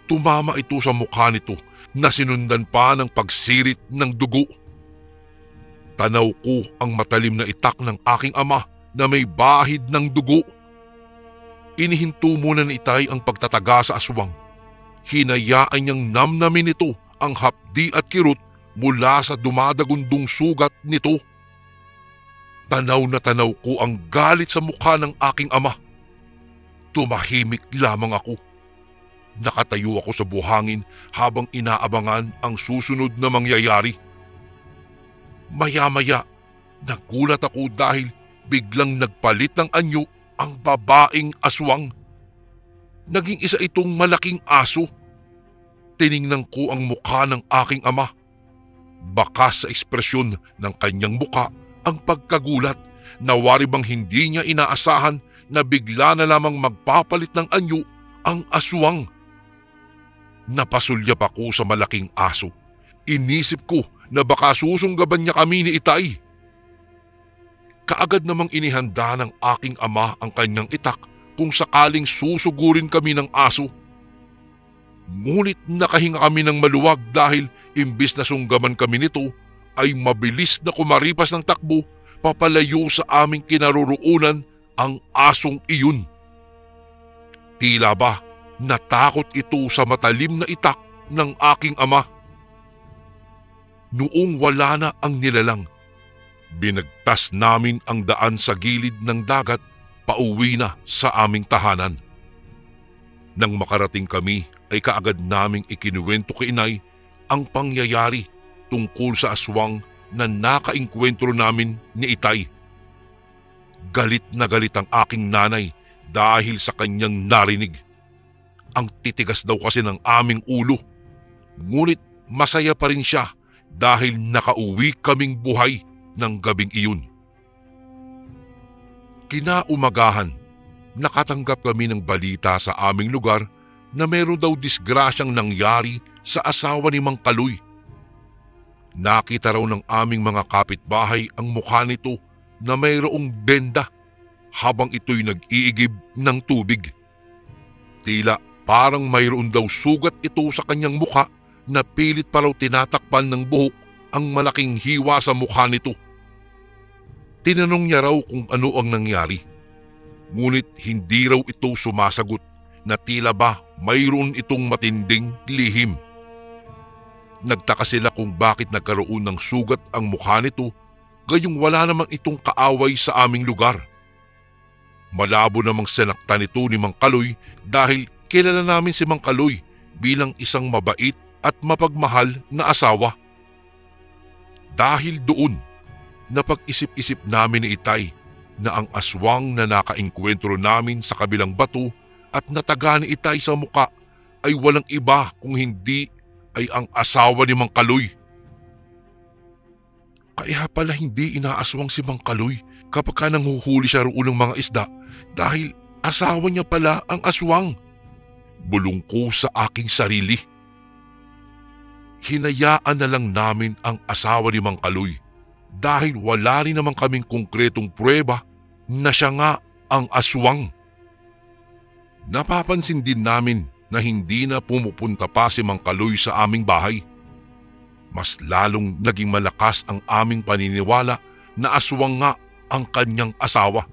Tumama ito sa mukha nito na sinundan pa ng pagsirit ng dugo. Tanaw ko ang matalim na itak ng aking ama na may bahid ng dugo. Inihinto muna ni Itay ang pagtataga sa aswang. Hinayaan niyang namnamin ito ang hapdi at kirot mula sa dumadagundong sugat nito. Tanaw na tanaw ko ang galit sa mukha ng aking ama. Tumahimik lamang ako. Nakatayo ako sa buhangin habang inaabangan ang susunod na mangyayari. Maya-maya, nagulat ako dahil biglang nagpalit ng anyo ang babaeng aswang. Naging isa itong malaking aso. Tiningnan ko ang mukha ng aking ama. Bakas sa ekspresyon ng kanyang mukha ang pagkagulat na wari bang hindi niya inaasahan na bigla na lamang magpapalit ng anyo ang aswang. Napasulyap ako sa malaking aso. Inisip ko na baka susunggaban niya kami ni Itay. Kaagad namang inihanda ng aking ama ang kanyang itak kung sakaling susugurin kami ng aso. Ngunit nakahinga kami ng maluwag dahil imbis na sunggaman kami nito ay mabilis na kumaripas ng takbo papalayo sa aming kinaroroonan ang asong iyon. Tila ba natakot ito sa matalim na itak ng aking ama. Noong wala na ang nilalang, binagtas namin ang daan sa gilid ng dagat pauwi na sa aming tahanan. Nang makarating kami ay kaagad naming ikinuwento kay Inay ang pangyayari tungkol sa aswang na nakaengkwentro namin ni Itay. Galit na galit ang aking nanay dahil sa kanyang narinig. Ang titigas daw kasi ng aming ulo. Ngunit masaya pa rin siya dahil nakauwi kaming buhay ng gabing iyon. Kinaumagahan, nakatanggap kami ng balita sa aming lugar na meron daw disgrasyang nangyari sa asawa ni Mang Kaloy. Nakita raw ng aming mga kapitbahay ang mukha nito na mayroong benda habang ito'y nag-iigib ng tubig. Tila parang mayroon daw sugat ito sa kanyang mukha na pilit pa raw tinatakpan ng buhok ang malaking hiwa sa mukha nito. Tinanong niya raw kung ano ang nangyari. Ngunit hindi raw ito sumasagot na tila ba mayroon itong matinding lihim. Nagtaka sila kung bakit nagkaroon ng sugat ang mukha nito, gayong wala namang itong kaaway sa aming lugar. Malabo namang sinaktan ito ni Mang Kaloy dahil kilala namin si Mang Kaloy bilang isang mabait at mapagmahal na asawa. Dahil doon, napag-isip-isip namin ni Itay na ang aswang na nakaengkwentro namin sa kabilang bato at nataga ni Itay sa muka ay walang iba kung hindi ay ang asawa ni Mang Kaloy. Kaya pala hindi inaaswang si Mang Kaloy kapag ka nanghuhuli siya roon ng mga isda dahil asawa niya pala ang aswang. Bulong ko sa aking sarili. Hinayaan na lang namin ang asawa ni Mang Kaloy dahil wala rin naman kaming konkretong pruweba na siya nga ang aswang. Napapansin din namin na hindi na pumupunta pa si Mang Kaloy sa aming bahay. Mas lalong naging malakas ang aming paniniwala na aswang nga ang kanyang asawa.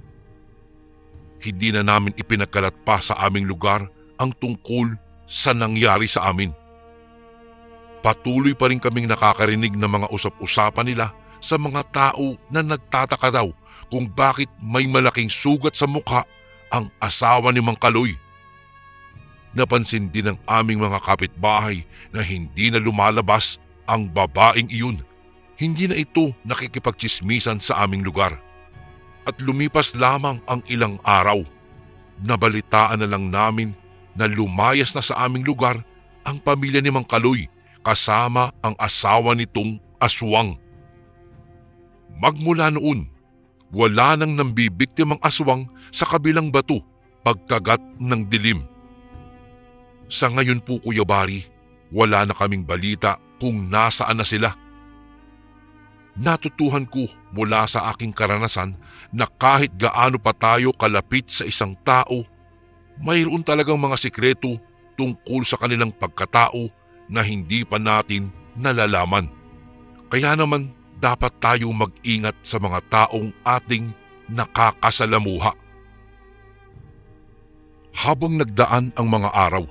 Hindi na namin ipinagkalat pa sa aming lugar ang tungkol sa nangyari sa amin. Patuloy pa rin kaming nakakarinig ng mga usap-usapan nila sa mga tao na nagtataka daw kung bakit may malaking sugat sa mukha ang asawa ni Mang Kaloy. Napansin din ng aming mga kapitbahay na hindi na lumalabas ang babaeng iyon. Hindi na ito nakikipagtsismisan sa aming lugar. At lumipas lamang ang ilang araw. Nabalitaan na lang namin na lumayas na sa aming lugar ang pamilya ni Mang Kaloy kasama ang asawa nitong aswang. Magmula noon, wala nang nambibiktimang aswang sa kabilang bato pagkagat ng dilim. Sa ngayon po, Kuya Bari, wala na kaming balita kung nasaan na sila. Natutuhan ko mula sa aking karanasan na kahit gaano pa tayo kalapit sa isang tao, mayroon talagang mga sikreto tungkol sa kanilang pagkatao na hindi pa natin nalalaman. Kaya naman dapat tayo mag-ingat sa mga taong ating nakakasalamuha. Habang nagdaan ang mga araw,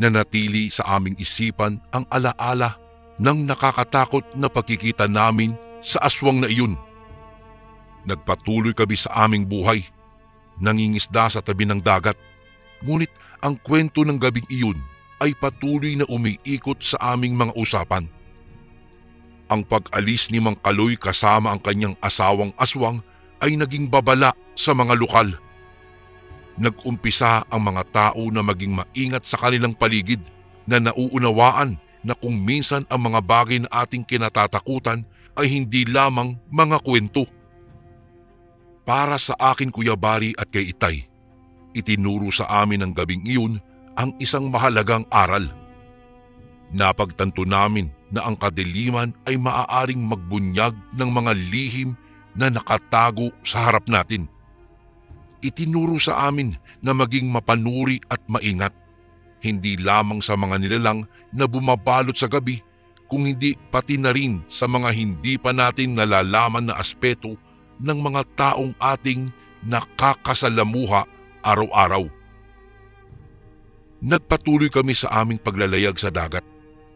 nanatili sa aming isipan ang alaala ng nakakatakot na pagkikita namin sa aswang na iyon. Nagpatuloy kami sa aming buhay, nangingisda sa tabi ng dagat, ngunit ang kwento ng gabing iyon ay patuloy na umiikot sa aming mga usapan. Ang pag-alis ni Mang Kaloy kasama ang kanyang asawang aswang ay naging babala sa mga lokal. Nag-umpisa ang mga tao na maging maingat sa kanilang paligid na nauunawaan na kung minsan ang mga bagay na ating kinatatakutan ay hindi lamang mga kwento. Para sa akin, Kuya Bari, at kay Itay, itinuro sa amin ng gabing iyon ang isang mahalagang aral. Napagtanto namin na ang kadiliman ay maaaring magbunyag ng mga lihim na nakatago sa harap natin. Itinuro sa amin na maging mapanuri at maingat, hindi lamang sa mga nilalang na bumabalot sa gabi, kung hindi pati na rin sa mga hindi pa natin nalalaman na aspeto ng mga taong ating nakakasalamuha araw-araw. Nagpatuloy kami sa aming paglalayag sa dagat,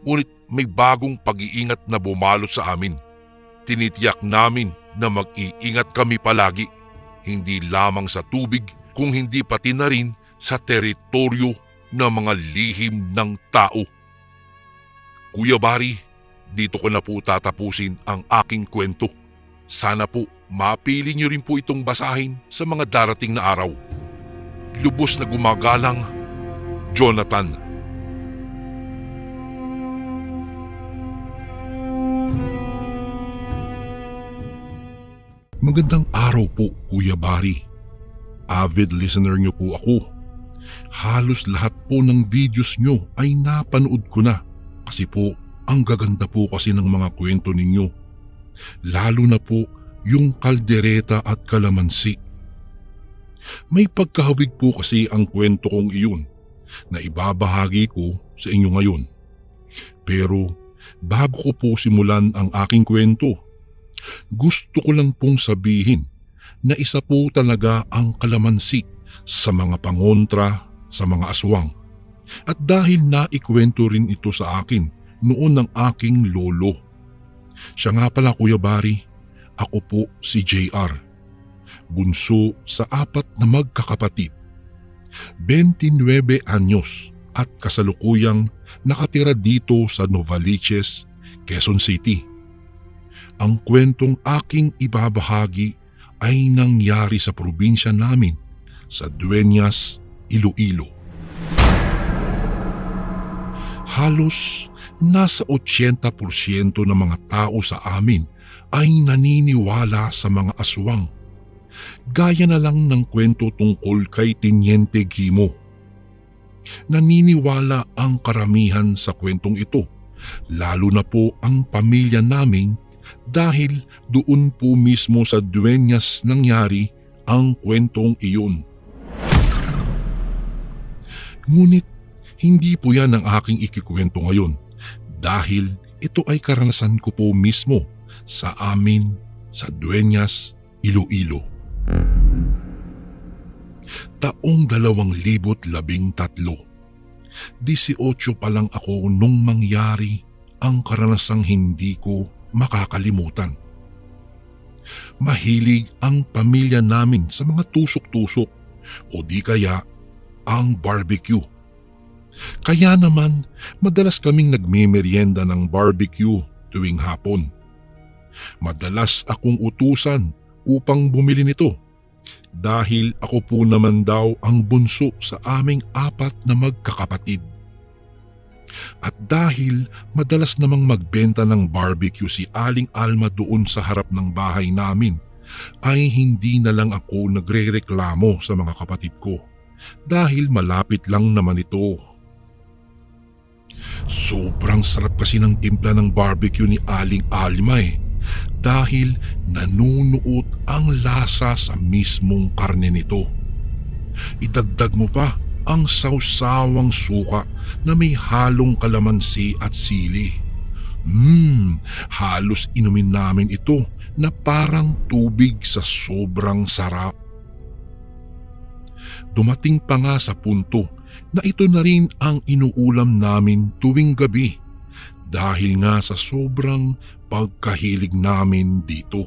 ngunit may bagong pag-iingat na bumalot sa amin. Tinitiyak namin na mag-iingat kami palagi, hindi lamang sa tubig kung hindi pati na rin sa teritoryo ng mga lihim ng tao. Kuya Bari, dito ko na po tatapusin ang aking kwento. Sana po mapili niyo rin po itong basahin sa mga darating na araw. Lubos na gumagalang, Jonathan. Magandang araw po, Kuya Barry. Avid listener niyo po ako. Halos lahat po ng videos niyo ay napanood ko na kasi po ang gaganda po kasi ng mga kwento ninyo. Lalo na po yung kaldereta at kalamansi. May pagkahawig po kasi ang kwento kong iyon na ibabahagi ko sa inyo ngayon. Pero bago ko po simulan ang aking kwento, gusto ko lang pong sabihin na isa po talaga ang kalamansi sa mga pangontra sa mga aswang. At dahil naikwento rin ito sa akin noon ng aking lolo. Siya nga pala, Kuya Barry, ako po si JR. Bunso sa 4 na magkakapatid. 29 anyos at kasalukuyang nakatira dito sa Novaliches, Quezon City. Ang kwentong aking ibabahagi ay nangyari sa probinsya namin sa Dueñas, Iloilo. Halos nasa 80% ng mga tao sa amin ay naniniwala sa mga aswang. Gaya na lang ng kwento tungkol kay Teniente Gimo. Naniniwala ang karamihan sa kwentong ito, lalo na po ang pamilya namin dahil doon po mismo sa Dueñas nangyari ang kwentong iyon. Ngunit hindi po yan ang aking ikikwento ngayon dahil ito ay karanasan ko po mismo sa amin sa Dueñas, Iloilo. Taong 2013, 18 pa lang ako nung mangyari ang karanasang hindi ko makakalimutan. Mahilig ang pamilya namin sa mga tusok-tusok o di kaya ang barbecue. Kaya naman madalas kaming nagmemeryenda ng barbecue tuwing hapon. Madalas akong utusan upang bumili nito dahil ako po naman daw ang bunso sa aming 4 na magkakapatid. At dahil madalas namang magbenta ng barbecue si Aling Alma doon sa harap ng bahay namin, ay hindi na lang ako nagrereklamo sa mga kapatid ko dahil malapit lang naman ito. Sobrang sarap kasi ng timpla ng barbecue ni Aling Alma dahil nanunuot ang lasa sa mismong karne nito. Idagdag mo pa ang sawsawang suka na may halong kalamansi at sili. Halos inumin namin ito na parang tubig sa sobrang sarap. Dumating pa nga sa punto na ito na rin ang inuulam namin tuwing gabi dahil nga sa sobrang pagkahilig namin dito.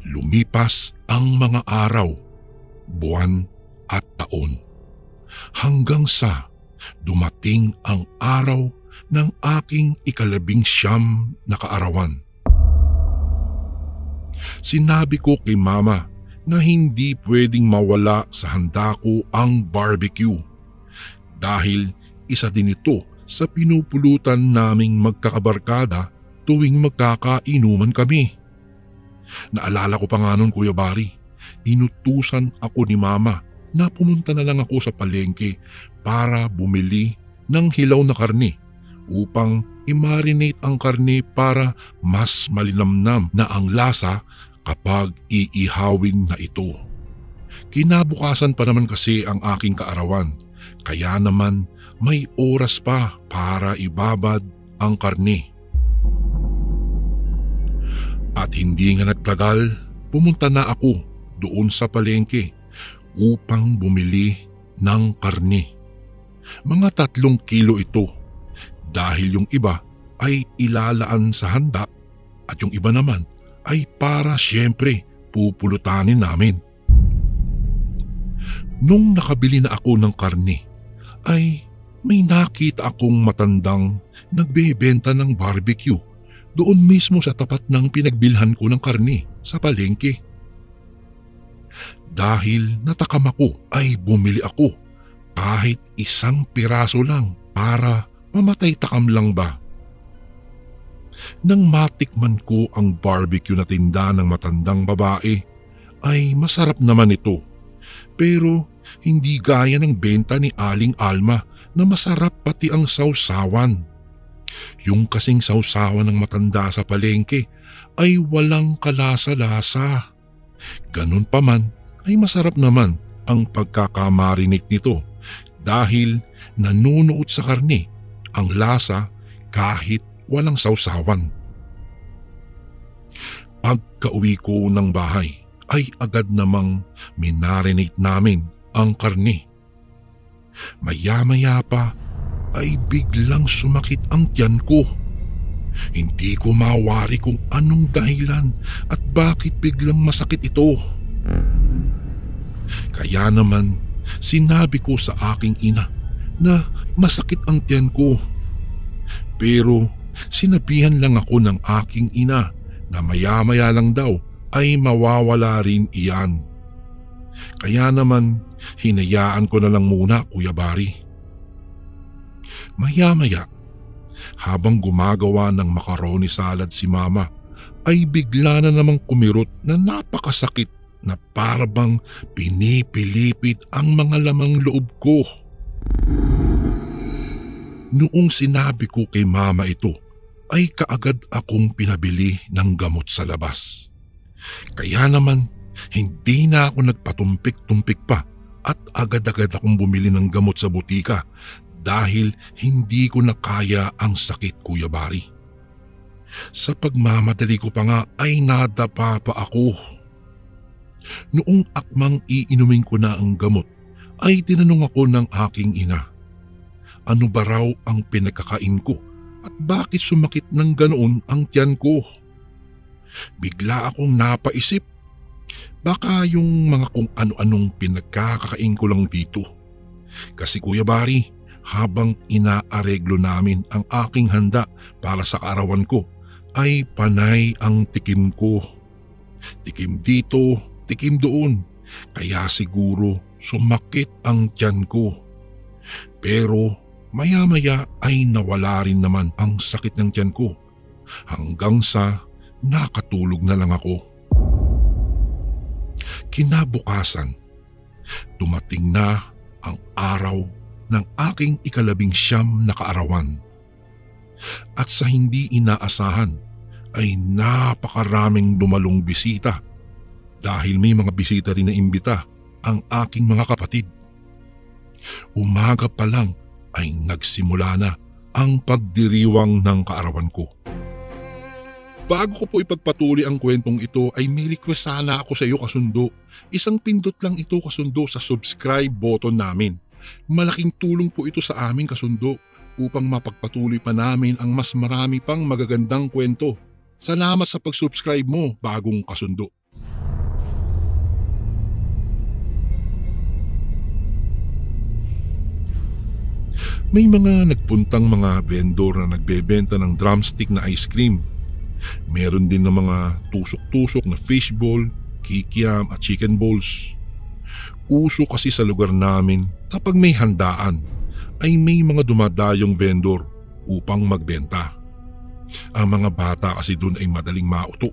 Lumipas ang mga araw, buwan at taon hanggang sa dumating ang araw ng aking 19 na kaarawan. Sinabi ko kay Mama na hindi pwedeng mawala sa handa ko ang barbecue dahil isa din ito sa pinupulutan naming magkakabarkada tuwing magkakainuman kami. Naalala ko pa nga nun, Kuya Barry, inutusan ako ni Mama na pumunta na lang ako sa palengke para bumili ng hilaw na karne upang i-marinate ang karne para mas malinamnam na ang lasa kapag iihawin na ito. Kinabukasan pa naman kasi ang aking kaarawan, kaya naman may oras pa para ibabad ang karne. At hindi nga nagtagal, pumunta na ako doon sa palengke upang bumili ng karne. Mga 3 kilo ito dahil yung iba ay ilalaan sa handa at yung iba naman ay para siyempre pupulutanin namin. Nung nakabili na ako ng karne ay may nakita akong matandang nagbebenta ng barbecue doon mismo sa tapat ng pinagbilhan ko ng karne sa palengke. Dahil natakam ako ay bumili ako kahit isang piraso lang para mamatay takam lang ba. Nang matikman ko ang barbecue na tinda ng matandang babae ay masarap naman ito, pero hindi gaya ng benta ni Aling Alma na masarap pati ang sausawan. Yung kasing sausawan ng matanda sa palengke ay walang kalasa-lasa. Ganun pa man ay masarap naman ang pagkakamarinig nito dahil nanunuot sa karne ang lasa kahit walang sausawan. Pagka-uwi ko ng bahay ay agad namang minarinate namin ang karne. Maya-maya pa ay biglang sumakit ang tiyan ko. Hindi ko mawari kung anong dahilan at bakit biglang masakit ito. Kaya naman sinabi ko sa aking ina na masakit ang tiyan ko. Pero sinabihan lang ako ng aking ina na maya-maya lang daw ay mawawala rin iyan. Kaya naman hinayaan ko na lang muna, Kuya Bari. Maya-maya, habang gumagawa ng macaroni salad si Mama, ay bigla na namang kumirot na napakasakit na parabang pinipilipit ang mga lamang loob ko. Noong sinabi ko kay Mama ito, ay kaagad akong pinabili ng gamot sa labas. Kaya naman, hindi na ako nagpatumpik-tumpik pa at agad-agad akong bumili ng gamot sa butika dahil hindi ko na kaya ang sakit, Kuya Bari. Sa pagmamadali ko pa nga ay nadapa pa ako. Noong akmang iinumin ko na ang gamot ay tinanong ako ng aking ina, ano ba raw ang pinagkakain ko at bakit sumakit ng ganoon ang tiyan ko? Bigla akong napaisip, baka yung mga kung ano-anong pinagkakakain ko lang dito. Kasi Kuya Bari, habang inaareglo namin ang aking handa para sa arawan ko, ay panay ang tikim ko. Tikim dito, tikim doon, kaya siguro sumakit ang tiyan ko. Pero maya-maya ay nawala rin naman ang sakit ng tiyan ko hanggang sa nakatulog na lang ako. Kinabukasan, dumating na ang araw ng aking ika-19 na kaarawan. At sa hindi inaasahan ay napakaraming dumalong bisita dahil may mga bisita rin na imbita ang aking mga kapatid. Umaga pa lang ay nagsimula na ang pagdiriwang ng kaarawan ko. Bago ko po ipagpatuloy ang kwentong ito ay may request sana ako sa iyo, kasundo. Isang pindot lang ito, kasundo, sa subscribe button namin. Malaking tulong po ito sa amin, kasundo, upang mapagpatuloy pa namin ang mas marami pang magagandang kwento. Salamat sa pag-subscribe mo, bagong kasundo. May mga nagpuntang mga vendor na nagbebenta ng drumstick na ice cream. Meron din ng mga tusok-tusok na fishball, kikiam at chicken balls. Uso kasi sa lugar namin kapag may handaan ay may mga dumadayong vendor upang magbenta. Ang mga bata kasi doon ay madaling mauto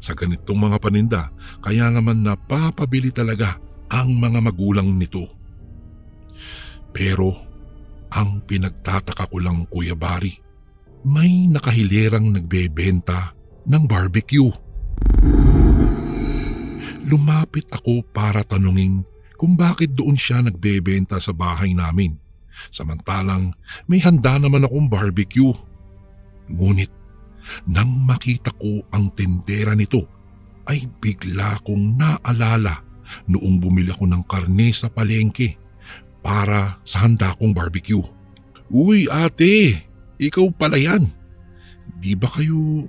sa ganitong mga paninda, kaya naman napapabili talaga ang mga magulang nito. Pero ang pinagtataka ko lang, Kuya Bari, may nakahilerang nagbebenta ng barbecue. Lumapit ako para tanungin kung bakit doon siya nagbebenta sa bahay namin, samantalang may handa naman akong barbecue. Ngunit nang makita ko ang tindera nito ay bigla kong naalala noong bumili ako ng karne sa palengke para sa handa kong barbecue. Uy ate, ikaw pala yan. Di ba kayo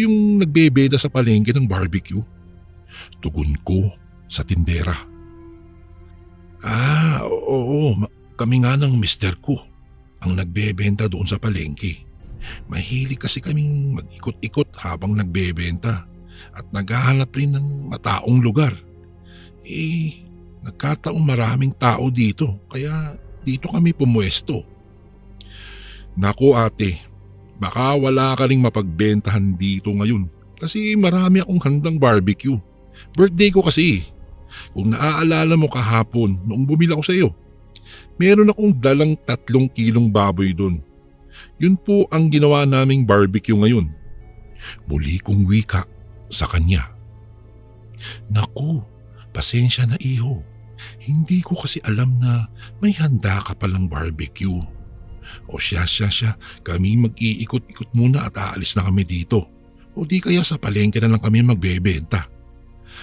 yung nagbebenta sa palengke ng barbecue? Tugon ko sa tindera. Oo, kami nga ng mister ko. ang nagbebenta doon sa palengke. Mahilig kasi kaming mag-ikot-ikot habang nagbebenta at naghahanap rin ng mataong lugar. Nagkataong maraming tao dito kaya dito kami pumuesto. Naku ate, baka wala ka ring mapagbentahan dito ngayon kasi marami akong handang barbecue. Birthday ko kasi. Kung naaalala mo kahapon noong bumili ako sa iyo, meron akong dalang 3 kilong baboy doon. Yun po ang ginawa naming barbecue ngayon. Muli kong wika sa kanya. Naku, pasensya na iho. Hindi ko kasi alam na may handa ka palang barbecue. O siya, kami mag-iikot-ikot muna at aalis na kami dito. O di kaya sa palengke na lang kami magbebenta.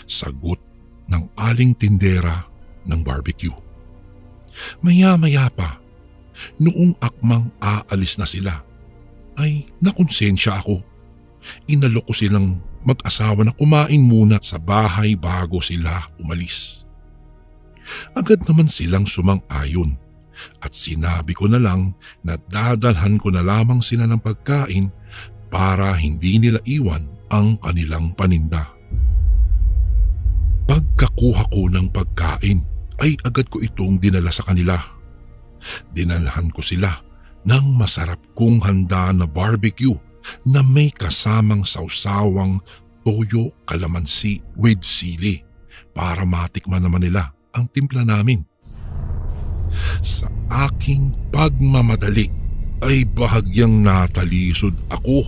Sagot ng aling tindera ng barbecue. Maya-maya pa, noong akmang aalis na sila, ay nakonsensya ako. Inalok ko silang mag-asawa na kumain muna sa bahay bago sila umalis. Agad naman silang sumang-ayon at sinabi ko na lang na dadalhan ko na lamang sila ng pagkain para hindi nila iwan ang kanilang paninda. Pagkakuha ko ng pagkain ay agad ko itong dinala sa kanila. Dinalhan ko sila ng masarap kong handa na barbecue na may kasamang sausawang toyo kalamansi with sili para matikman naman nila ang timpla namin. Sa aking pagmamadali ay bahagyang natalisod ako.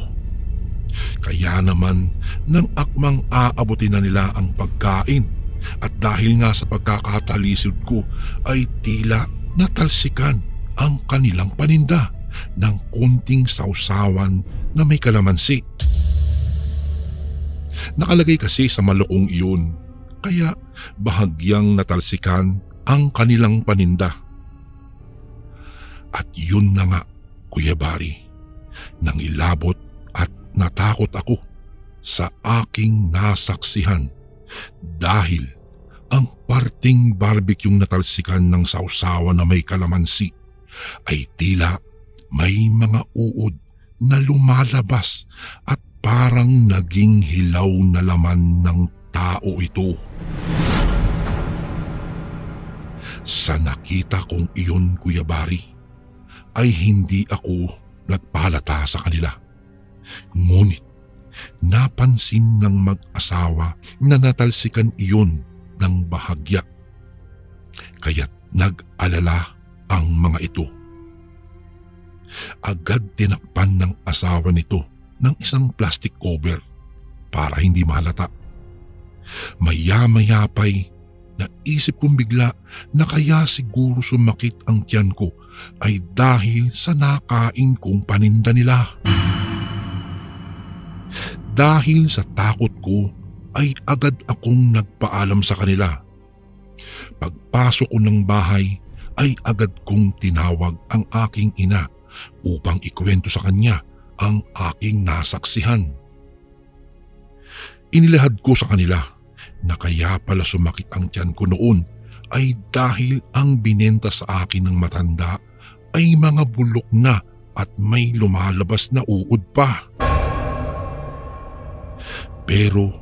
Kaya naman nang akmang aabutin na nila ang pagkain at dahil nga sa pagkakatalisod ko ay tila natalsikan ang kanilang paninda ng kunting sausawan na may kalamansi. Nakalagay kasi sa malukong iyon kaya bahagyang natalsikan ang kanilang paninda. At yun na nga, Kuya Bari, nang ilabot at natakot ako sa aking nasaksihan dahil ang parting barbecueng natalsikan ng sausawan na may kalamansi ay tila may mga uod na lumalabas at parang naging hilaw na laman ng tao ito. Sa nakita kong iyon, Kuya Bari, ay hindi ako nagpahalata sa kanila. Ngunit napansin ng mag-asawa na natalsikan iyon ng bahagya. Kaya't nag-alala ang mga ito. Agad tinakpan ng asawa nito ng isang plastic cover para hindi mahalata. Maya-maya pa'y naisip kong bigla na kaya siguro sumakit ang tiyan ko ay dahil sa nakain kong paninda nila. Dahil sa takot ko ay agad akong nagpaalam sa kanila. Pagpasok ko ng bahay ay agad kong tinawag ang aking ina upang ikwento sa kanya ang aking nasaksihan. Inilahad ko sa kanila na kaya pala sumakit ang tiyan ko noon ay dahil ang binenta sa akin ng matanda ay mga bulok na at may lumalabas na uod pa. Pero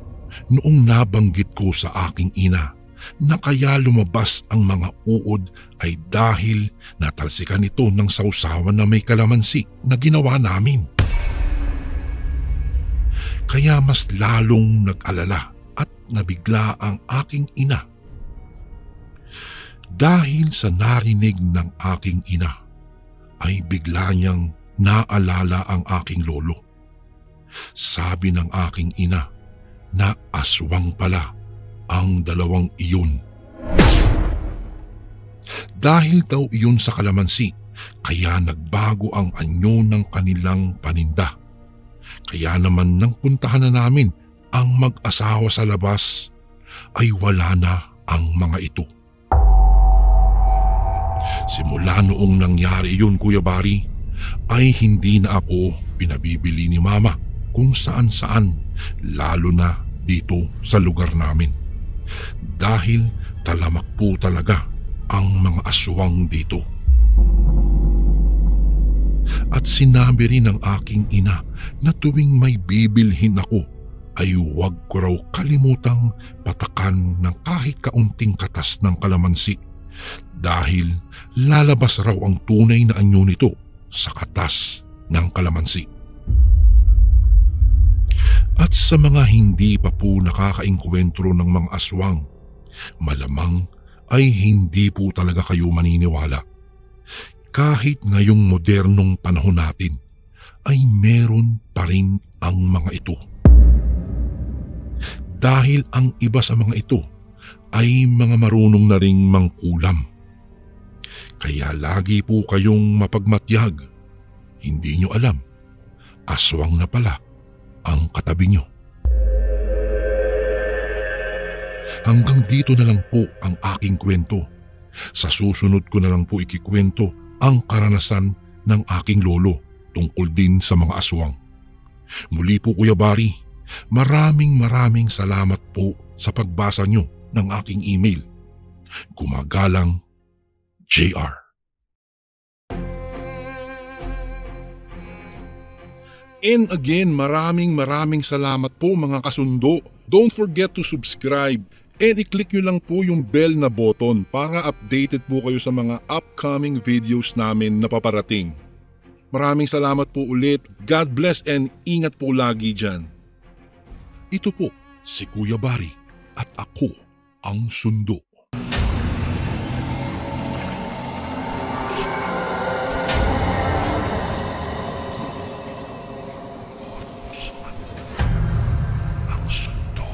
noong nabanggit ko sa aking ina na kaya lumabas ang mga uod ay dahil natalsikan ito ng sausawan na may kalamansi na ginawa namin. Kaya mas lalong nag-alala at nabigla ang aking ina. Dahil sa narinig ng aking ina ay bigla niyang naalala ang aking lolo. Sabi ng aking ina na aswang pala ang dalawang iyon. Dahil daw iyon sa kalamansi, kaya nagbago ang anyo ng kanilang paninda. Kaya naman nang puntahan na namin ang mag-asawa sa labas, ay wala na ang mga ito. Simula noong nangyari iyon, Kuya Bari, ay hindi na ako pinabibili ni Mama kung saan-saan, lalo na dito sa lugar namin. Dahil talamak po talaga ang mga aswang dito. At sinabi rin ng aking ina na tuwing may bibilhin ako ay huwag ko raw kalimutang patakan ng kahit kaunting katas ng kalamansi dahil lalabas raw ang tunay na anyo nito sa katas ng kalamansi. At sa mga hindi pa po nakakaengkwentro ng mga aswang, malamang ay hindi po talaga kayo maniniwala. Kahit ngayong modernong panahon natin ay meron pa rin ang mga ito. Dahil ang iba sa mga ito ay mga marunong na ring mangkulam. Kaya lagi po kayong mapagmatyag. Hindi nyo alam, aswang na pala ang katabi nyo. Hanggang dito na lang po ang aking kwento. Sa susunod ko na lang po ikikwento ang karanasan ng aking lolo tungkol din sa mga aswang. Muli po Kuya Bari, maraming salamat po sa pagbasa nyo ng aking email. Gumagalang, JR. And again, maraming salamat po mga kasundo. Don't forget to subscribe and i-click nyo lang po yung bell na button para updated po kayo sa mga upcoming videos namin na paparating. Maraming salamat po ulit. God bless and ingat po lagi dyan. Ito po si Kuya Bari at ako ang sundo. Ang sundo.